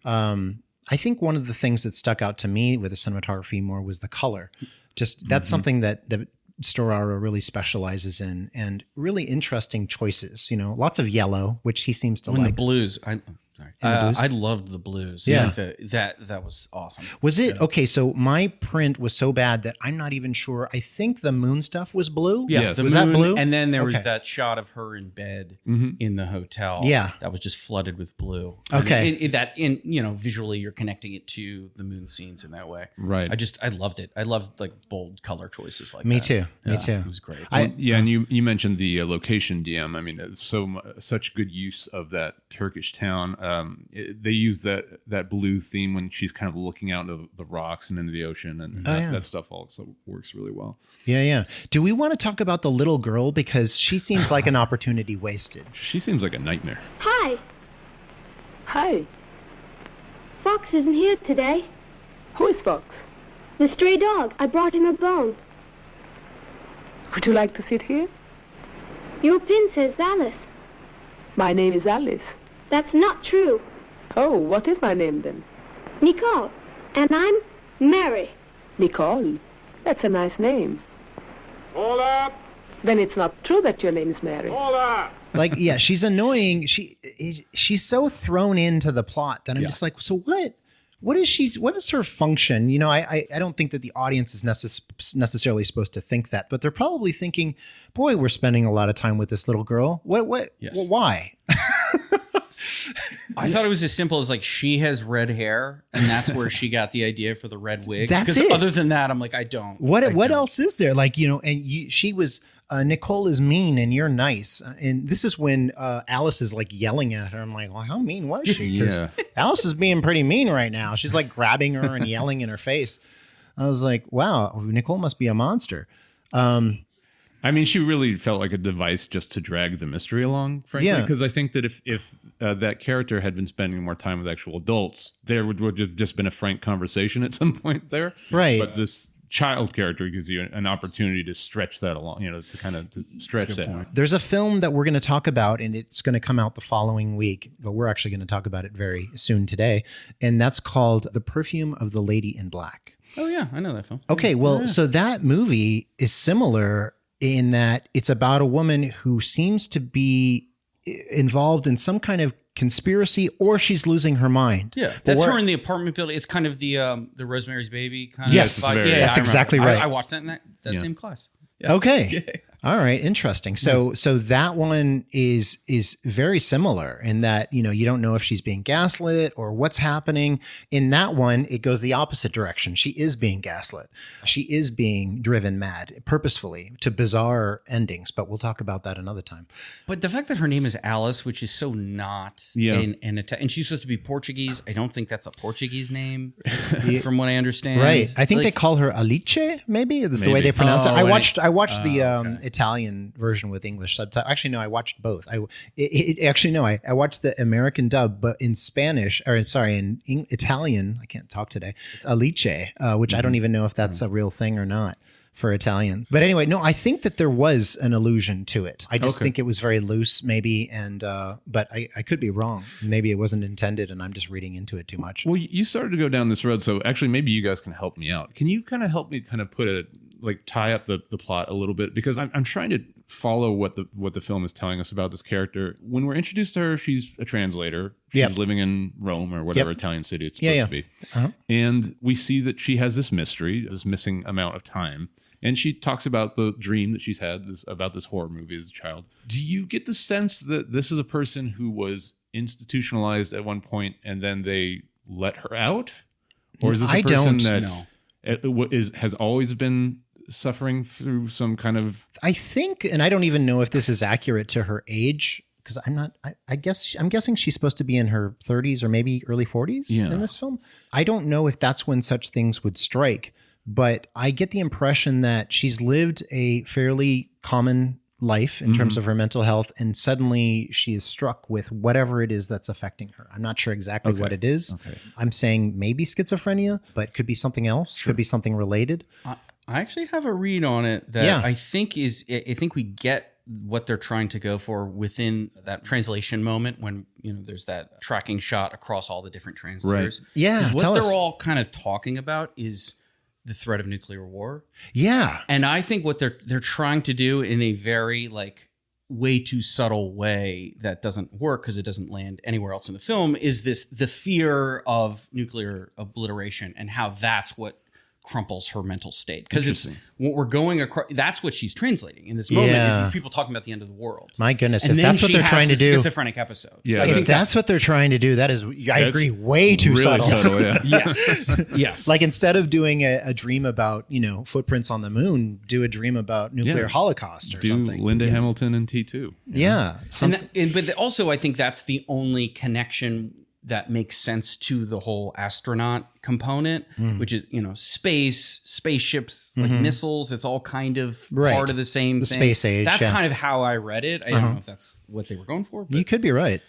I think one of the things that stuck out to me with the cinematography more was the color. Just that's something that Storaro really specializes in, and really interesting choices. Lots of yellow, which he seems to like. The blues, I loved the blues. Yeah, that was awesome. Was it okay? So my print was so bad that I'm not even sure. I think the moon stuff was blue. Yeah, yes. Was that blue? And then there was that shot of her in bed in the hotel. Yeah, that was just flooded with blue. Okay, visually you're connecting it to the moon scenes in that way. Right. I loved it. I loved like bold color choices like Me that. too. Me too. It was great. And you mentioned the location, DM. I mean, it's such good use of that Turkish town. They use that blue theme when she's kind of looking out into the rocks and into the ocean, and that stuff also works really well. Yeah. Do we want to talk about the little girl, because she seems like an opportunity wasted? She seems like a nightmare. Hi. Hi. Fox isn't here today. Who is Fox? The stray dog. I brought him a bone. Would you like to sit here? Your pin says Alice. My name is Alice. That's not true. Oh, what is my name then? Nicole. And I'm Mary. Nicole. That's a nice name. Hold up! Then it's not true that your name is Mary. Hold up! Like, yeah, she's annoying. She's so thrown into the plot that I'm just like, so what? What is her function? I don't think that the audience is necessarily supposed to think that, but they're probably thinking, boy, we're spending a lot of time with this little girl. What? Yes. Well, why? I thought it was as simple as like she has red hair, and that's where she got the idea for the red wig. That's because it. other than that, I'm like, I don't. What else is there? Like, she was Nicole is mean and you're nice, and this is when Alice is like yelling at her. I'm like, well, how mean was she? 'Cause Alice is being pretty mean right now. She's like grabbing her and yelling in her face. I was like, wow, Nicole must be a monster. I mean, she really felt like a device just to drag the mystery along, frankly. Yeah. Because I think that if that character had been spending more time with actual adults, there would have just been a frank conversation at some point there. Right. But this child character gives you an opportunity to stretch that along, to stretch that. There's a film that we're going to talk about, and it's going to come out the following week, but we're actually going to talk about it very soon today. And that's called The Perfume of the Lady in Black. Oh, yeah. I know that film. Okay. Well, so that movie is similar in that it's about a woman who seems to be involved in some kind of conspiracy, or she's losing her mind. Yeah, that's her in the apartment building. It's kind of the Rosemary's Baby kind yes, of. Yeah, that's exactly right. I watched that in that same class. Yeah. Okay. All right. Interesting. So that one is very similar in that, you don't know if she's being gaslit or what's happening. In that one, it goes the opposite direction. She is being gaslit. She is being driven mad purposefully to bizarre endings, but we'll talk about that another time. But the fact that her name is Alice, which is so not and she's supposed to be Portuguese. I don't think that's a Portuguese name from what I understand. Right. I think they call her Alice, maybe. This is the way they pronounce it. I watched the Italian version with English subtitles. Actually, no, I watched both. I watched the American dub, but in Spanish, in Italian, I can't talk today. It's Alice, which I don't even know if that's a real thing or not for Italians. But anyway, no, I think that there was an allusion to it. I just think it was very loose, maybe, and but I could be wrong. Maybe it wasn't intended, and I'm just reading into it too much. Well, you started to go down this road, so actually, maybe you guys can help me out. Can you kind of help me kind of tie up the plot a little bit, because I'm trying to follow what the film is telling us about this character. When we're introduced to her, she's a translator. She's living in Rome or whatever Italian city it's supposed to be. And we see that she has this mystery, this missing amount of time. And she talks about the dream that she's had about this horror movie as a child. Do you get the sense that this is a person who was institutionalized at one point and then they let her out? Or is this a person that has always been suffering through some kind of... I think, and I don't even know if this is accurate to her age, because I'm guessing she's supposed to be in her 30s or maybe early 40s in this film. I don't know if that's when such things would strike, but I get the impression that she's lived a fairly common life in terms of her mental health, and suddenly she is struck with whatever it is that's affecting her. I'm not sure exactly what it is. I'm saying maybe schizophrenia, but could be something else. Could be something related. I actually have a read on it that I think we get what they're trying to go for within that translation moment when, there's that tracking shot across all the different translators. Right. Yeah. 'Cause what they're all kind of talking about is the threat of nuclear war. Yeah. And I think what they're trying to do in a very way too subtle way that doesn't work because it doesn't land anywhere else in the film is the fear of nuclear obliteration and how that's what crumples her mental state, because it's what we're going across. That's what she's translating in this moment is these people talking about the end of the world. My goodness, and if that's what they're trying to do, schizophrenic episode. Yeah, if that's what they're trying to do, that is, I agree, way too really subtle. Yeah. Yes. Like instead of doing a dream about footprints on the moon, do a dream about nuclear holocaust or something. Linda Hamilton and T2. Yeah, but also I think that's the only connection that makes sense to the whole astronaut component, which is, spaceships, like missiles. It's all kind of part of the same thing. Space age. That's kind of how I read it. I don't know if that's what they were going for. But. You could be right.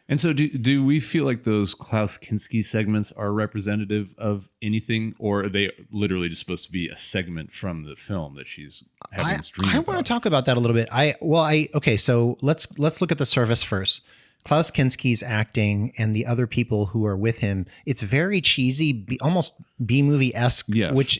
And so do we feel like those Klaus Kinski segments are representative of anything, or are they literally just supposed to be a segment from the film that she's having this dream I want to talk about that a little bit. Okay, so let's look at the surface first. Klaus Kinski's acting and the other people who are with him, it's very cheesy, almost B-movie-esque, which,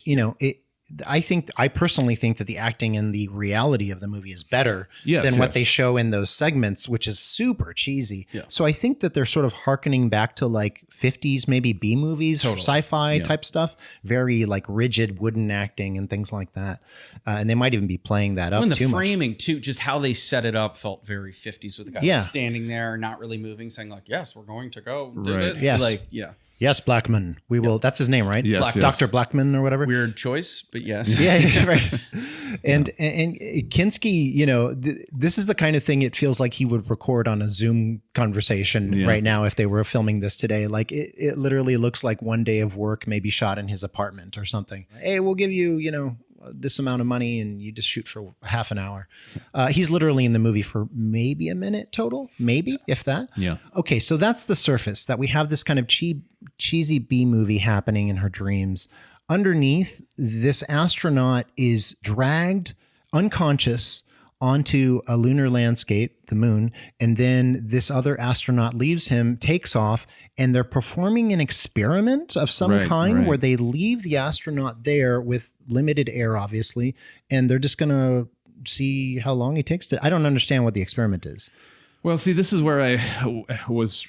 I personally think that the acting and the reality of the movie is better than what they show in those segments, which is super cheesy. Yeah. So I think that they're sort of hearkening back to 50s, maybe B movies or sci-fi type stuff, very rigid wooden acting and things like that. And they might even be playing that up too much. And the framing too, just how they set it up felt very 50s with the guy standing there, not really moving, saying yes, we're going to go. Right. Yes. Yes, Blackman. We will. That's his name, right? Yes, Dr. Blackman or whatever. Weird choice, but yes. Yeah, right. And Kinski, this is the kind of thing it feels like he would record on a Zoom conversation right now if they were filming this today. Like it literally looks like one day of work, maybe shot in his apartment or something. Hey, we'll give you, this amount of money and you just shoot for half an hour. He's literally in the movie for maybe a minute total, if that. Yeah. Okay, so that's the surface, that we have this kind of cheesy B movie happening in her dreams. Underneath, this astronaut is dragged unconscious onto a lunar landscape, the moon, and then this other astronaut leaves him, takes off, and they're performing an experiment of some kind where they leave the astronaut there with limited air, obviously, and they're just going to see how long he takes to. I don't understand what the experiment is. Well, see, this is where I was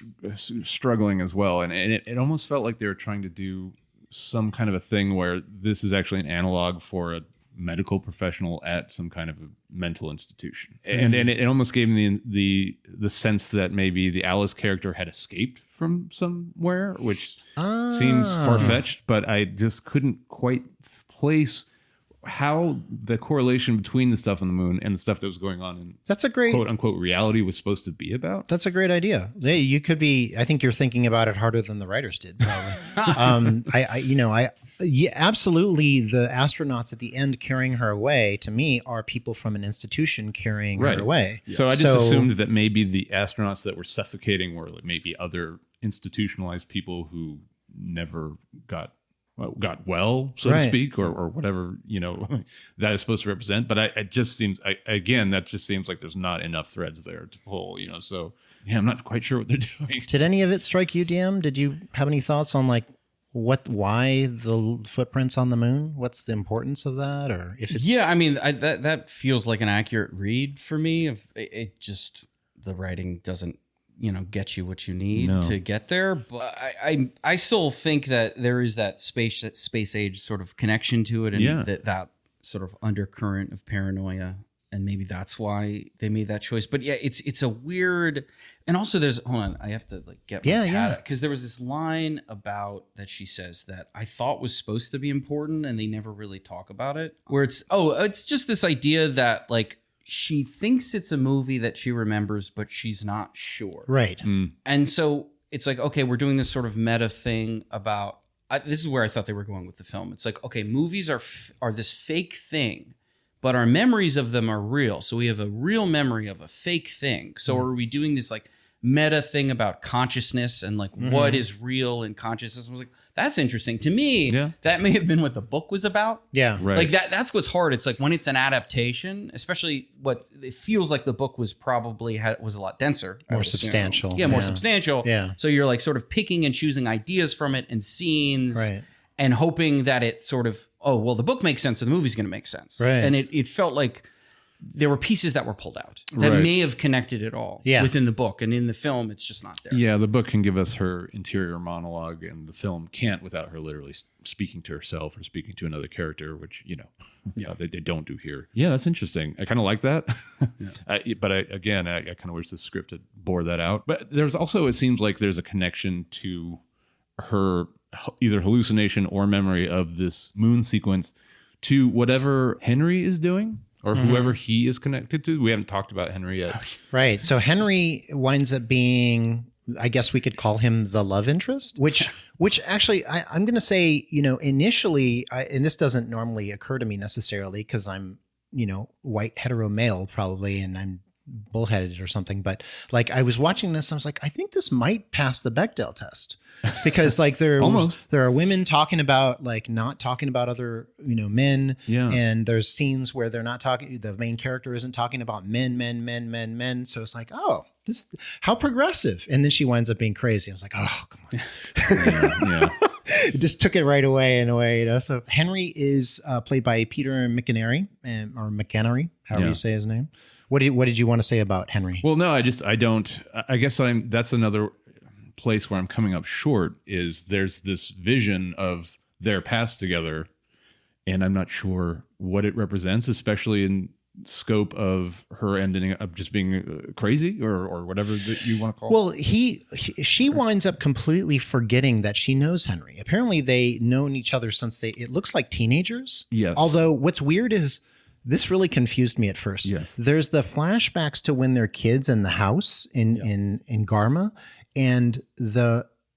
struggling as well, and it almost felt like they were trying to do some kind of a thing where this is actually an analog for a medical professional at some kind of a mental institution, and it almost gave me the sense that maybe the Alice character had escaped from somewhere, which seems far-fetched, but I just couldn't quite place how the correlation between the stuff on the moon and the stuff that was going on in that's a great quote unquote reality was supposed to be about. That's a great idea. Hey, you could be. I think you're thinking about it harder than the writers did. Absolutely. The astronauts at the end carrying her away, to me, are people from an institution carrying her away. So I just assumed that maybe the astronauts that were suffocating were maybe other institutionalized people who never got well, so to speak, or whatever, that is supposed to represent. But it just seems, that just seems like there's not enough threads there to pull, so I'm not quite sure what they're doing. Did any of it strike you, DM? Did you have any thoughts on why the footprints on the moon? What's the importance of that? Or if it's... Yeah, I mean, that feels like an accurate read for me. It just, the writing doesn't, get you what you need to get there. But I still think that there is that space age sort of connection to it, and that sort of undercurrent of paranoia, and maybe that's why they made that choice. But yeah, it's a weird, and also hold on, I have to get my because there was this line about that she says that I thought was supposed to be important, and they never really talk about it. Where it's just this idea that she thinks it's a movie that she remembers, but she's not sure. Right. Mm. And so it's okay, we're doing this sort of meta thing about, this is where I thought they were going with the film. It's okay, movies are this fake thing, but our memories of them are real. So we have a real memory of a fake thing. So are we doing this meta thing about consciousness and like what is real in consciousness. I was like, that's interesting. To me, that may have been what the book was about. Yeah. Right. Like that's what's hard. It's like when it's an adaptation, especially what it feels like the book was probably was a lot denser. More substantial. Yeah, more substantial. Yeah. So you're like sort of picking and choosing ideas from it and scenes and hoping that it sort of, oh, well, the book makes sense, so the movie's going to make sense. Right. And it felt like there were pieces that were pulled out that may have connected it all within the book. And in the film, it's just not there. Yeah, the book can give us her interior monologue, and the film can't without her literally speaking to herself or speaking to another character, which, they don't do here. Yeah, that's interesting. I kind of like that. But I kind of wish the script had bore that out. But there's also, it seems like there's a connection to her either hallucination or memory of this moon sequence to whatever Henry is doing. Or whoever he is connected to. We haven't talked about Henry yet. Right. So Henry winds up being, I guess we could call him the love interest, which actually I'm going to say, initially, and this doesn't normally occur to me necessarily because I'm, white hetero male probably, and I'm bullheaded or something. But like I was watching this, I was like, I think this might pass the Bechdel test. Because like there are women talking about like not talking about other men, and there's scenes where they're not talking. The main character isn't talking about men. So it's like, oh, this how progressive. And then she winds up being crazy. I was like, oh, come on. It just took it right away in a way, So Henry is played by Peter McInerney or McInerney, however you say his name. What did you want to say about Henry? Well, no, I guess that's another place where I'm coming up short is there's this vision of their past together, and I'm not sure what it represents, especially in scope of her ending up just being crazy or whatever that you want to call it. Well, she winds up completely forgetting that she knows Henry. Apparently they known each other since it looks like teenagers. Yes. Although what's weird is this really confused me at first. Yes. There's the flashbacks to when they're kids in the house in Garma. And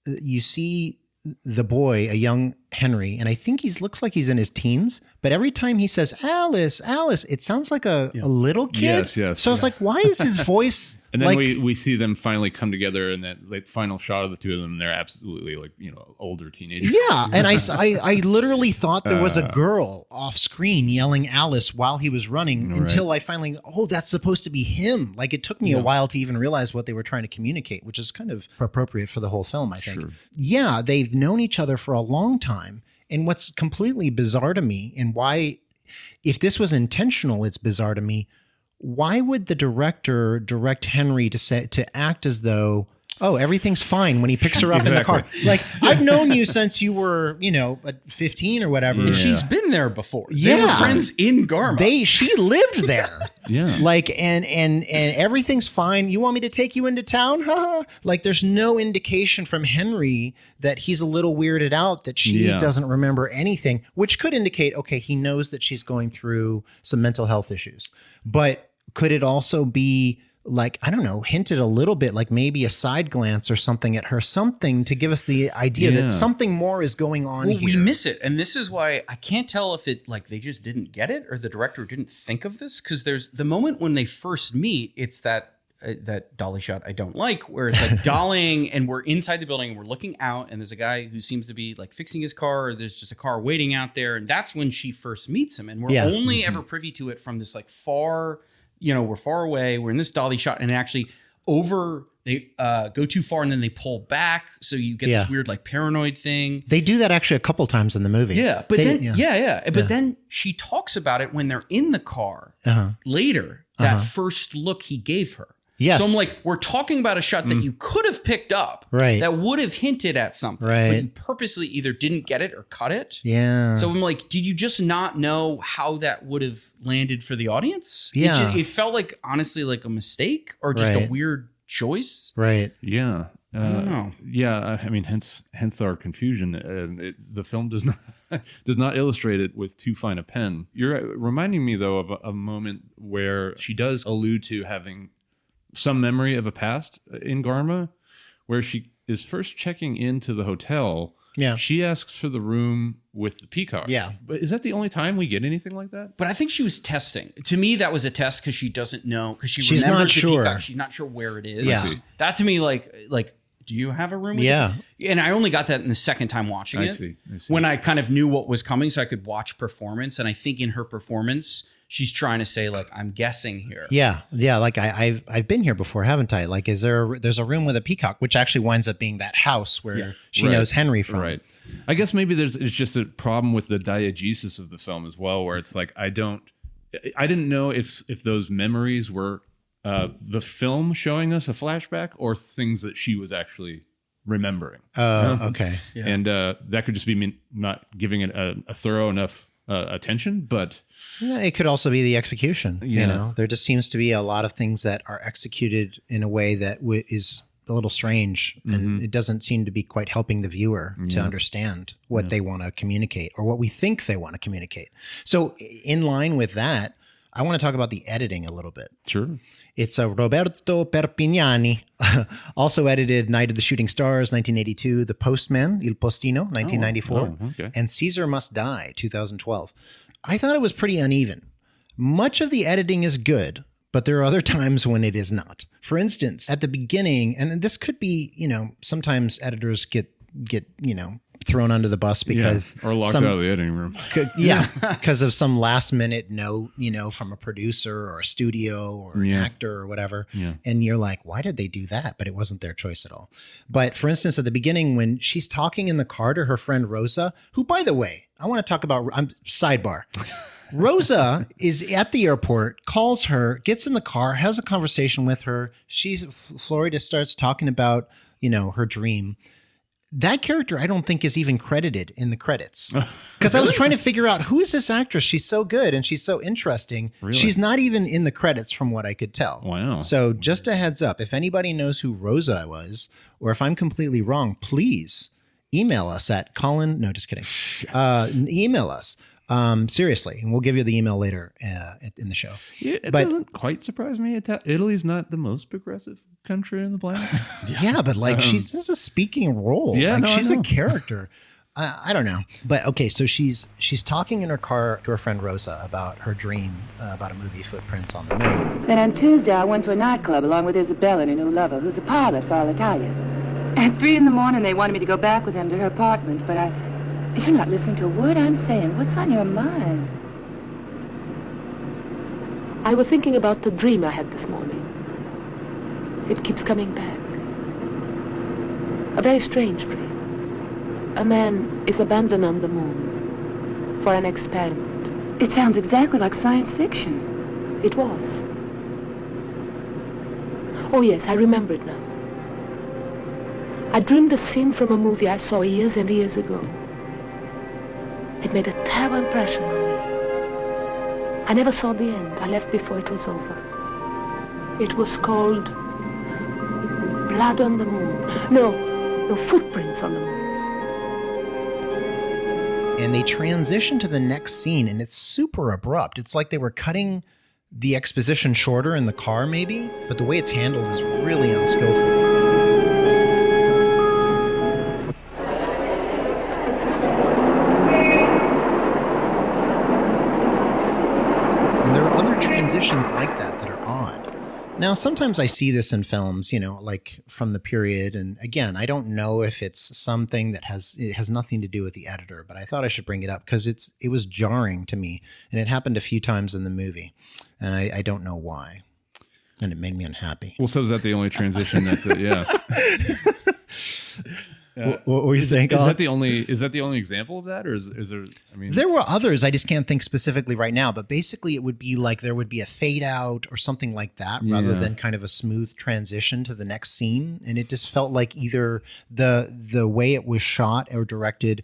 you see the boy, a young Henry, and I think looks like he's in his teens, but every time he says, Alice, it sounds like a little kid. Yes. So it's like, why is his voice? And then we see them finally come together, and that like final shot of the two of them, they're absolutely like, older teenagers. Yeah. And I literally thought there was a girl off screen yelling Alice while he was running until I finally, that's supposed to be him. Like it took me a while to even realize what they were trying to communicate, which is kind of appropriate for the whole film, I think. Sure. Yeah. They've known each other for a long time. And what's completely bizarre to me, and why, if this was intentional, it's bizarre to me. Why would the director direct Henry to act as though, everything's fine when he picks her up in the car? Like, I've known you since you were, 15 or whatever. And she's been there before. They were friends in Garma. She lived there. Yeah. Like, and everything's fine. You want me to take you into town? Like, there's no indication from Henry that he's a little weirded out that she doesn't remember anything, which could indicate, okay, he knows that she's going through some mental health issues. But could it also be like, I don't know, hinted a little bit, like maybe a side glance or something at her, something to give us the idea that something more is going on here. We miss it. And this is why I can't tell if it like they just didn't get it or the director didn't think of this. Because there's the moment when they first meet, it's that dolly shot I don't like, where it's like dollying and we're inside the building and we're looking out and there's a guy who seems to be like fixing his car, or there's just a car waiting out there. And that's when she first meets him. And we're only ever privy to it from this like far, we're far away. We're in this dolly shot, and actually they go too far and then they pull back. So you get this weird like paranoid thing. They do that actually a couple times in the movie. Yeah. But But then she talks about it when they're in the car later, that first look he gave her. Yes. So I'm like, we're talking about a shot that you could have picked up, that would have hinted at something, but you purposely either didn't get it or cut it. Yeah. So I'm like, did you just not know how that would have landed for the audience? Yeah. It felt like, honestly, like a mistake or just a weird choice. Right. Yeah. I don't know. Yeah. I mean, hence our confusion. The film does not illustrate it with too fine a pen. You're reminding me, though, of a moment where she does allude to having some memory of a past in Garma, where she is first checking into the hotel Yeah. She asks for the room with the peacock. Yeah. But is that the only time we get anything like that? But I think she was testing. To me, that was a test because she doesn't know, because She's remembers not the sure. peacock. She's not sure where it is. Yeah. That to me, like, do you have a room with Yeah. it? And I only got that in the second time watching I it. see. When I kind of knew what was coming, so I could watch performance. And I think in her performance, she's trying to say, like, I'm guessing here. Yeah. Like I've been here before, haven't I? Like, there's a room with a peacock, which actually winds up being that house where she knows Henry from. Right. I guess maybe it's just a problem with the diegesis of the film as well, where it's like I didn't know if those memories were the film showing us a flashback or things that she was actually remembering. Okay. Yeah. And that could just be me not giving it a thorough enough attention, but yeah, it could also be the execution. You know, there just seems to be a lot of things that are executed in a way that is a little strange, and it doesn't seem to be quite helping the viewer to understand what they want to communicate or what we think they want to communicate. So in line with that, I want to talk about the editing a little bit. Sure. It's Roberto Perpignani, also edited Night of the Shooting Stars, 1982, The Postman, Il Postino, 1994, and Caesar Must Die, 2012. I thought it was pretty uneven. Much of the editing is good, but there are other times when it is not. For instance, at the beginning, and this could be, sometimes editors get thrown under the bus because or locked out of the editing room. Because of some last minute note, from a producer or a studio or an actor or whatever. Yeah. And you're like, why did they do that? But it wasn't their choice at all. But for instance, at the beginning, when she's talking in the car to her friend Rosa, who, by the way, I want to talk about, sidebar. Rosa is at the airport, calls her, gets in the car, has a conversation with her. Florida starts talking about, her dream. That character, I don't think, is even credited in the credits. Because I was trying to figure out, who is this actress? She's so good and she's so interesting. Really? She's not even in the credits from what I could tell. Wow. So just a heads up, if anybody knows who Rosa was, or if I'm completely wrong, please email us at Colin. No, just kidding. Email us. Seriously, and we'll give you the email later in the show. Yeah, it doesn't quite surprise me. Italy's not the most progressive country on the planet. Yeah, but she's a speaking role. Yeah, she's a character. I don't know, but okay. So she's talking in her car to her friend Rosa about her dream about a movie, Footprints on the Moon. Then on Tuesday, I went to a nightclub along with Isabella and her new lover, who's a pilot for Alitalia. At 3 a.m, they wanted me to go back with them to her apartment, but You're not listening to a word I'm saying. What's on your mind? I was thinking about the dream I had this morning. It keeps coming back. A very strange dream. A man is abandoned on the moon for an experiment. It sounds exactly like science fiction. It was. Oh yes, I remember it now. I dreamed a scene from a movie I saw years and years ago. It made a terrible impression on me. I never saw the end. I left before it was over. It was called Blood on the Moon. No, Footprints on the Moon. And they transition to the next scene, and it's super abrupt. It's like they were cutting the exposition shorter in the car, maybe, but the way it's handled is really unskillful. And there are other transitions like that are odd. Now, sometimes I see this in films, like from the period. And again, I don't know if it's something that has nothing to do with the editor, but I thought I should bring it up because it was jarring to me. And it happened a few times in the movie. And I don't know why. And it made me unhappy. Well, so is that the only transition What were you saying, Colin? Is that the only example of that, or is there? I mean, there were others. I just can't think specifically right now. But basically, it would be like there would be a fade out or something like that, rather than kind of a smooth transition to the next scene. And it just felt like either the way it was shot or directed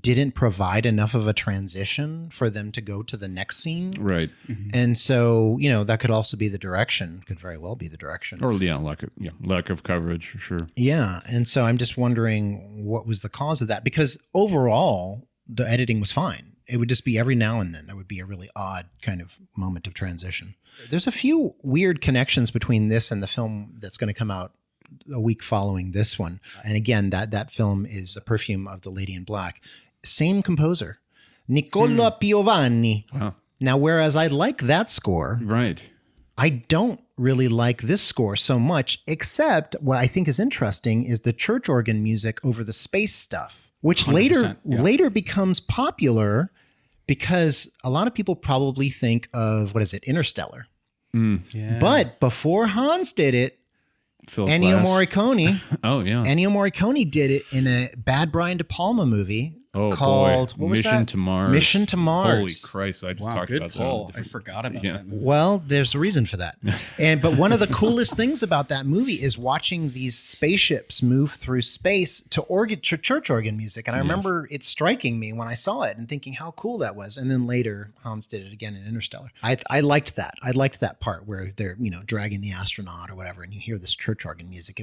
didn't provide enough of a transition for them to go to the next scene. Right. Mm-hmm. And so, that could also be the direction, could very well be the direction. Or lack of coverage, for sure. Yeah. And so I'm just wondering what was the cause of that, because overall the editing was fine. It would just be every now and then there would be a really odd kind of moment of transition. There's a few weird connections between this and the film that's going to come out a week following this one. And again, that film is A Perfume of the Lady in Black. Same composer, Nicola Piovani. Wow. Now, whereas I like that score, Right. I don't really like this score so much, except what I think is interesting is the church organ music over the space stuff, which 100%, later becomes popular because a lot of people probably think of, Interstellar. Yeah. But before Hans did it, Phil Ennio Glass. Morricone, Oh, yeah. Ennio Morricone did it in a Bad Brian De Palma movie Oh, called, boy. what was Mission that? to Mars. Mission to Mars. Holy Christ. I just Wow, talked good about pull. that. I forgot about Yeah. that movie. Well, there's a reason for that. But one of the coolest things about that movie is watching these spaceships move through space to church organ music. And I remember it striking me when I saw it and thinking how cool that was. And then later Hans did it again in Interstellar. I liked that. I liked that part where they're, dragging the astronaut or whatever, and you hear this church organ music.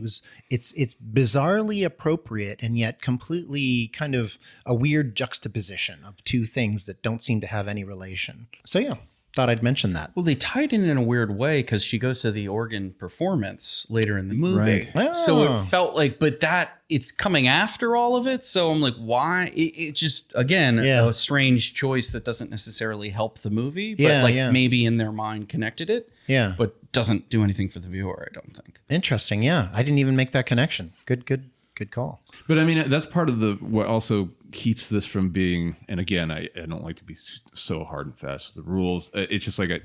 It's bizarrely appropriate and yet completely kind of a weird juxtaposition of two things that don't seem to have any relation. So yeah, thought I'd mention that. Well, they tied in a weird way because she goes to the organ performance later in the movie. Right. So Oh. it felt like, but it's coming after all of it. So I'm like, why? It just, again, a strange choice that doesn't necessarily help the movie, but maybe in their mind connected it. Yeah. But doesn't do anything for the viewer, I don't think. Interesting. Yeah. I didn't even make that connection. Good call. But I mean, that's part of what also keeps this from being, and again, I don't like to be so hard and fast with the rules. It's just like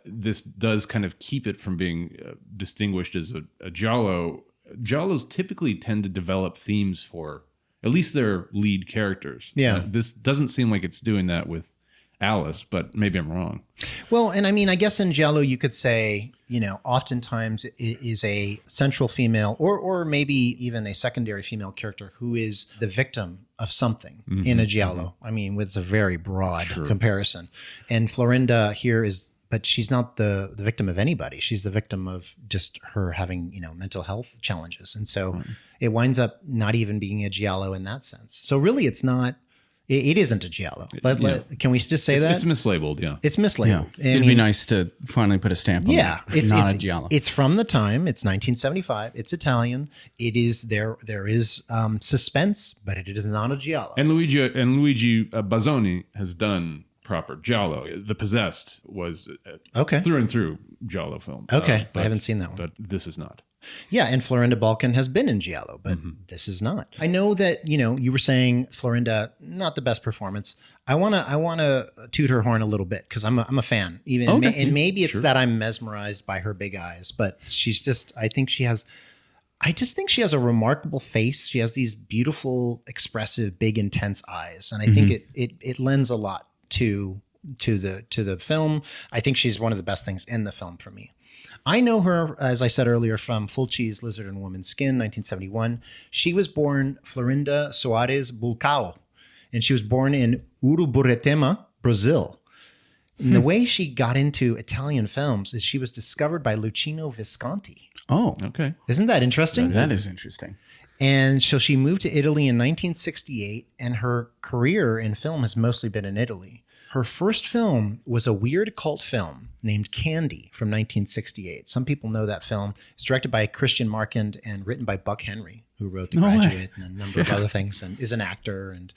this does kind of keep it from being distinguished as a giallo. Giallos typically tend to develop themes for at least their lead characters. Yeah. This doesn't seem like it's doing that with Alice, but maybe I'm wrong. Well, and I mean, I guess in giallo you could say, oftentimes it is a central female or maybe even a secondary female character who is the victim of something in a giallo. I mean, it's a very broad comparison. And Florinda here but she's not the victim of anybody. She's the victim of just her having, mental health challenges. And so it winds up not even being a giallo in that sense. So really it's not, it isn't a giallo. Can we just say that? It's mislabeled, yeah. It's mislabeled. Yeah. It'd be nice to finally put a stamp on it. It's not a giallo. It's from the time. It's 1975. It's Italian. It is there is suspense, but it is not a giallo. And Luigi Bazzoni has done proper giallo. The Possessed was through and through giallo film. Okay, I haven't seen that one. But this is not. Yeah, and Florinda Bolkan has been in giallo, but this is not. I know that you were saying Florinda, not the best performance. I wanna toot her horn a little bit because I'm a fan. And maybe it's that I'm mesmerized by her big eyes, but she's just. I just think she has a remarkable face. She has these beautiful, expressive, big, intense eyes, and I think it lends a lot to the film. I think she's one of the best things in the film for me. I know her, as I said earlier, from Fulci's Lizard and Woman's Skin, 1971. She was born Florinda Soares Bulcao, and she was born in Uruburetema, Brazil. And the way she got into Italian films is she was discovered by Luchino Visconti. Oh, okay. Isn't that interesting? That is interesting. And so she moved to Italy in 1968, and her career in film has mostly been in Italy. Her first film was a weird cult film named Candy from 1968. Some people know that film. It's directed by Christian Marquand and written by Buck Henry, who wrote The Graduate and a number of other things, and is an actor. And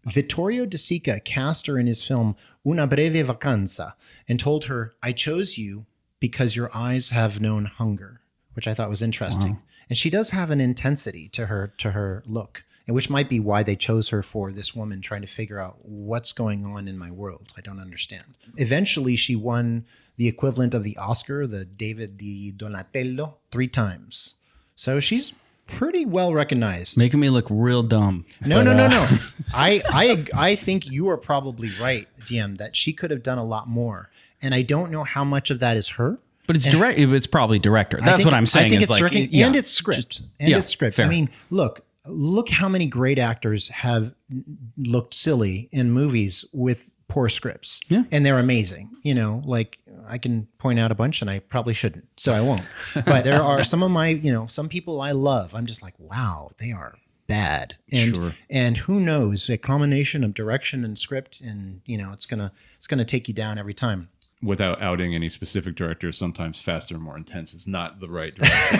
Vittorio De Sica cast her in his film Una breve vacanza and told her, "I chose you because your eyes have known hunger," which I thought was interesting. Wow. And she does have an intensity to her look, and which might be why they chose her for this woman trying to figure out what's going on in my world. I don't understand. Eventually, she won the equivalent of the Oscar, the David di Donatello, 3 times. So she's pretty well recognized. Making me look real dumb. No. I think you are probably right, DM, that she could have done a lot more. And I don't know how much of that is her. But it's direct. It's probably director. That's what I'm saying. I think is it's like, directing, and it's script. It's script. Fair. I mean, look how many great actors have looked silly in movies with poor scripts. Yeah. And they're amazing. Like I can point out a bunch and I probably shouldn't, so I won't. But there are some of my, some people I love. I'm just like, wow, they are bad. And who knows, a combination of direction and script, and it's gonna take you down every time. without outing any specific director, sometimes Faster and More Intense is not the right direction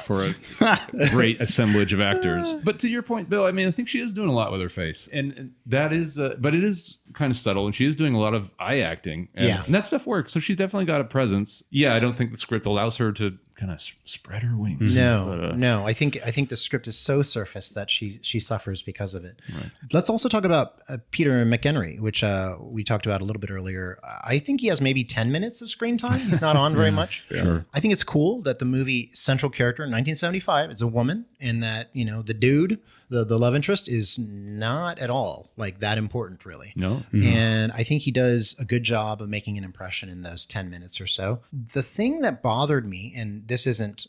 for a great assemblage of actors. But to your point, Bill, I mean, I think she is doing a lot with her face, and that is, but it is kind of subtle, and she is doing a lot of eye acting, and that stuff works. So she's definitely got a presence. Yeah, I don't think the script allows her to kind of spread her wings. No. I think the script is so surface that she suffers because of it. Right. Let's also talk about Peter McHenry, which we talked about a little bit earlier. I think he has maybe 10 minutes of screen time. He's not on very much. Sure. I think it's cool that the movie central character in 1975 is a woman, and that the dude, the love interest, is not at all like that important, really. No. And I think he does a good job of making an impression in those 10 minutes or so. The thing that bothered me, and this isn't,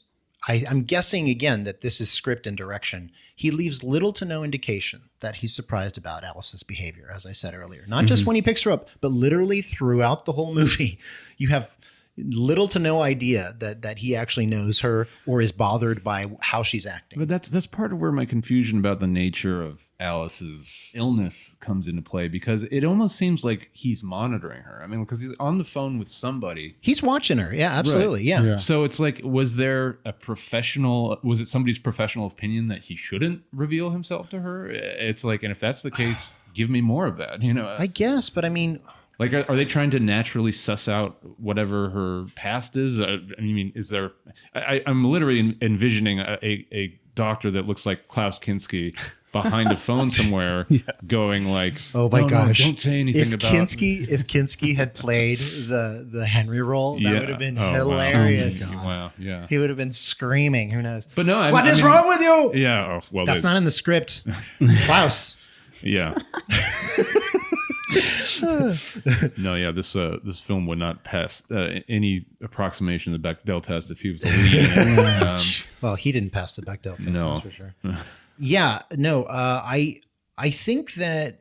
I'm guessing again that this is script and direction, he leaves little to no indication that he's surprised about Alice's behavior, as I said earlier. Not just when he picks her up, but literally throughout the whole movie. You have little to no idea that he actually knows her or is bothered by how she's acting. But that's part of where my confusion about the nature of Alice's illness comes into play, because it almost seems like he's monitoring her. I mean, because he's on the phone with somebody. He's watching her. Yeah, absolutely. Right. Yeah. So it's like, was it somebody's professional opinion that he shouldn't reveal himself to her? It's like, and if that's the case, give me more of that, I guess, but I mean, like, are they trying to naturally suss out whatever her past is? I mean, is there? I'm literally envisioning a doctor that looks like Klaus Kinski behind a phone somewhere, going like, "Oh my gosh, don't say anything about." If Kinski had played the Henry role, that would have been hilarious. Wow, yeah, he would have been screaming. Who knows? But no, what is wrong with you? Yeah, well, that's not in the script, Klaus. Yeah. No, yeah, this film would not pass any approximation of the Bechdel test if he was the lead. Well, he didn't pass the Bechdel test, no. That's for sure. Yeah, no, I think that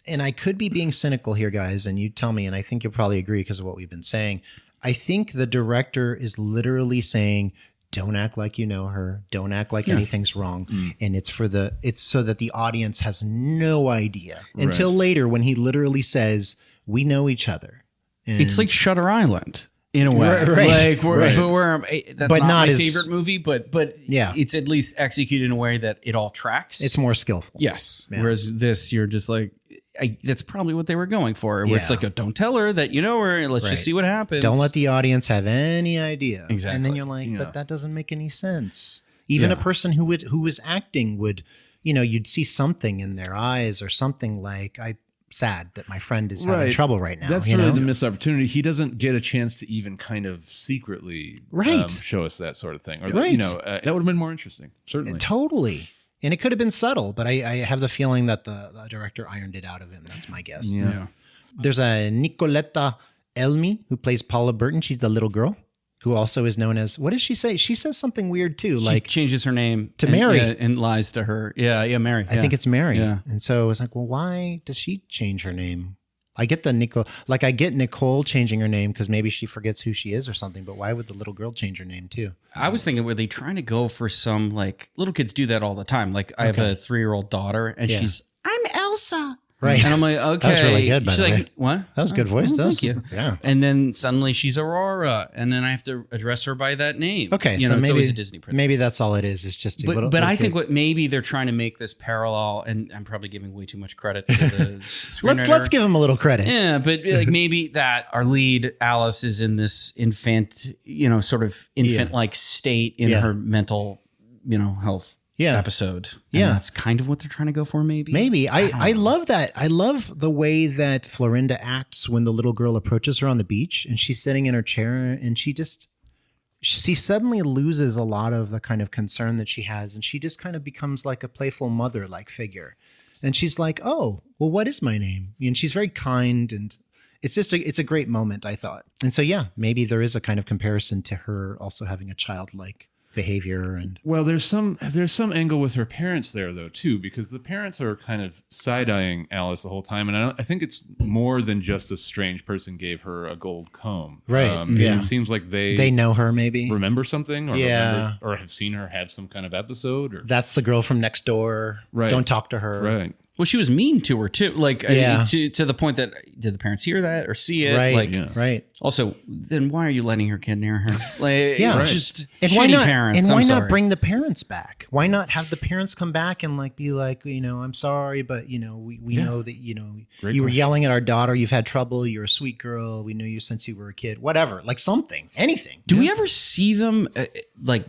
and I could be being cynical here, guys, and you tell me, and I think you'll probably agree because of what we've been saying. I think the director is literally saying, don't act like you know her. Don't act like anything's wrong. And it's so that the audience has no idea until later when he literally says, we know each other. And it's like Shutter Island in a way. Right. That's but not my as, favorite movie, but it's at least executed in a way that it all tracks. It's more skillful. Yes. Yeah. Whereas this, you're just like, that's probably what they were going for. Where it's like, don't tell her that you know her. Let's just see what happens. Don't let the audience have any idea. Exactly. And then you're like, but that doesn't make any sense. Even a person who was acting would, you'd see something in their eyes or something like, I'm sad that my friend is having trouble right now. That's really the missed opportunity. He doesn't get a chance to even kind of secretly show us that sort of thing. Or, that would have been more interesting. Certainly. Totally. And it could have been subtle, but I have the feeling that the director ironed it out of him. That's my guess. Yeah. There's a Nicoletta Elmi who plays Paula Burton. She's the little girl who also is known as, what does she say? She says something weird too. She like changes her name to Mary and lies to her. Yeah, Mary. I think it's Mary. Yeah. And so it's like, well, why does she change her name? I get I get Nicole changing her name because maybe she forgets who she is or something, but why would the little girl change her name too? I was thinking, were they trying to go for some, like, little kids do that all the time. Like, I have a 3-year-old daughter and she's, I'm Elsa. Right. And I'm like, okay. That was really good, by She's the like, way. what? That was a good voice. Thank you. Yeah. And then suddenly she's Aurora. And then I have to address her by that name. Okay. So it's always a Disney princess. Maybe that's all it is. It's just But I think what maybe they're trying to make this parallel, and I'm probably giving way too much credit to the screenwriter. Let's give him a little credit. Yeah, but like maybe that our lead, Alice, is in this sort of infant-like state in her mental, health. Episode. And that's kind of what they're trying to go for, maybe. I love that. I love the way that Florinda acts when the little girl approaches her on the beach and she's sitting in her chair and she suddenly loses a lot of the kind of concern that she has, and she just kind of becomes like a playful mother-like figure. And she's like, oh, well, what is my name? And she's very kind, and it's just it's a great moment, I thought. And so, maybe there is a kind of comparison to her also having a childlike behavior. And there's some angle with her parents there though too, because the parents are kind of side-eyeing Alice the whole time, and I think it's more than just a strange person gave her a gold comb. Right. It seems like they know her, maybe remember something, or or have seen her have some kind of episode, or that's the girl from next door. Right. Don't talk to her. Right. Well, she was mean to her too. Like, Yeah. to the point that did the parents hear that or see it? Right. Like, Right. Also, then why are you letting your kid near her? Like, Yeah. Right. just And shitty why not? parents. And why I'm not sorry. bring the parents back? Why not have the parents come back and like be like, I'm sorry, but we know that Great you were question. yelling at our daughter. You've had trouble. You're a sweet girl. We knew you since you were a kid. Whatever, like something, anything. Do we ever see them like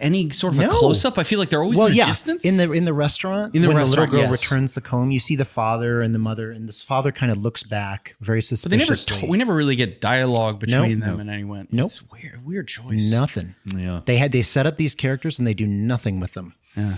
any sort of a No. close up? I feel like they're always in the distance. in the restaurant. In the when restaurant, the little girl yes. returns the comb, you see the father and the mother, and this father kind of looks back very But they never. suspiciously. We never really get dialogue between Nope. them in any way. Nope. It's weird choice. Nothing. Yeah. They set up these characters and they do nothing with them. Yeah.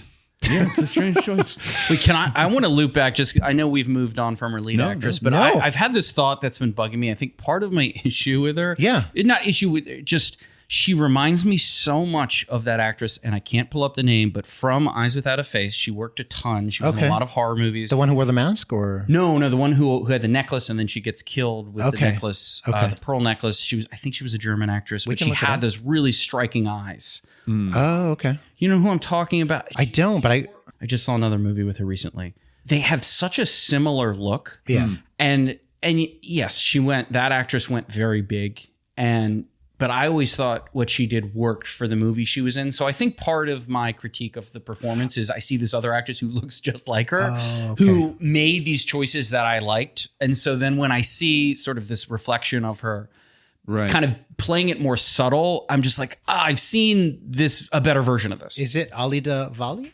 Yeah, it's a strange choice. Wait, I want to loop back. Just I know we've moved on from her lead actress, but no. I've had this thought that's been bugging me. I think part of my issue with her, not issue with her, just she reminds me so much of that actress, and I can't pull up the name, but from Eyes Without a Face, she worked a ton. She was in a lot of horror movies. The one who wore the mask, or No, the one who had the necklace and then she gets killed with the necklace, Okay. the pearl necklace. I think she was a German actress, but can she look it had up. those really striking eyes. Oh, okay. You know who I'm talking about? I don't, but I just saw another movie with her recently. They have such a similar look. Yeah. And yes, that actress went very big, but I always thought what she did worked for the movie she was in. So I think part of my critique of the performance is I see this other actress who looks just like her, who made these choices that I liked. And so then when I see sort of this reflection of her kind of playing it more subtle, I'm just like, I've seen a better version of this. Is it Alida Valli?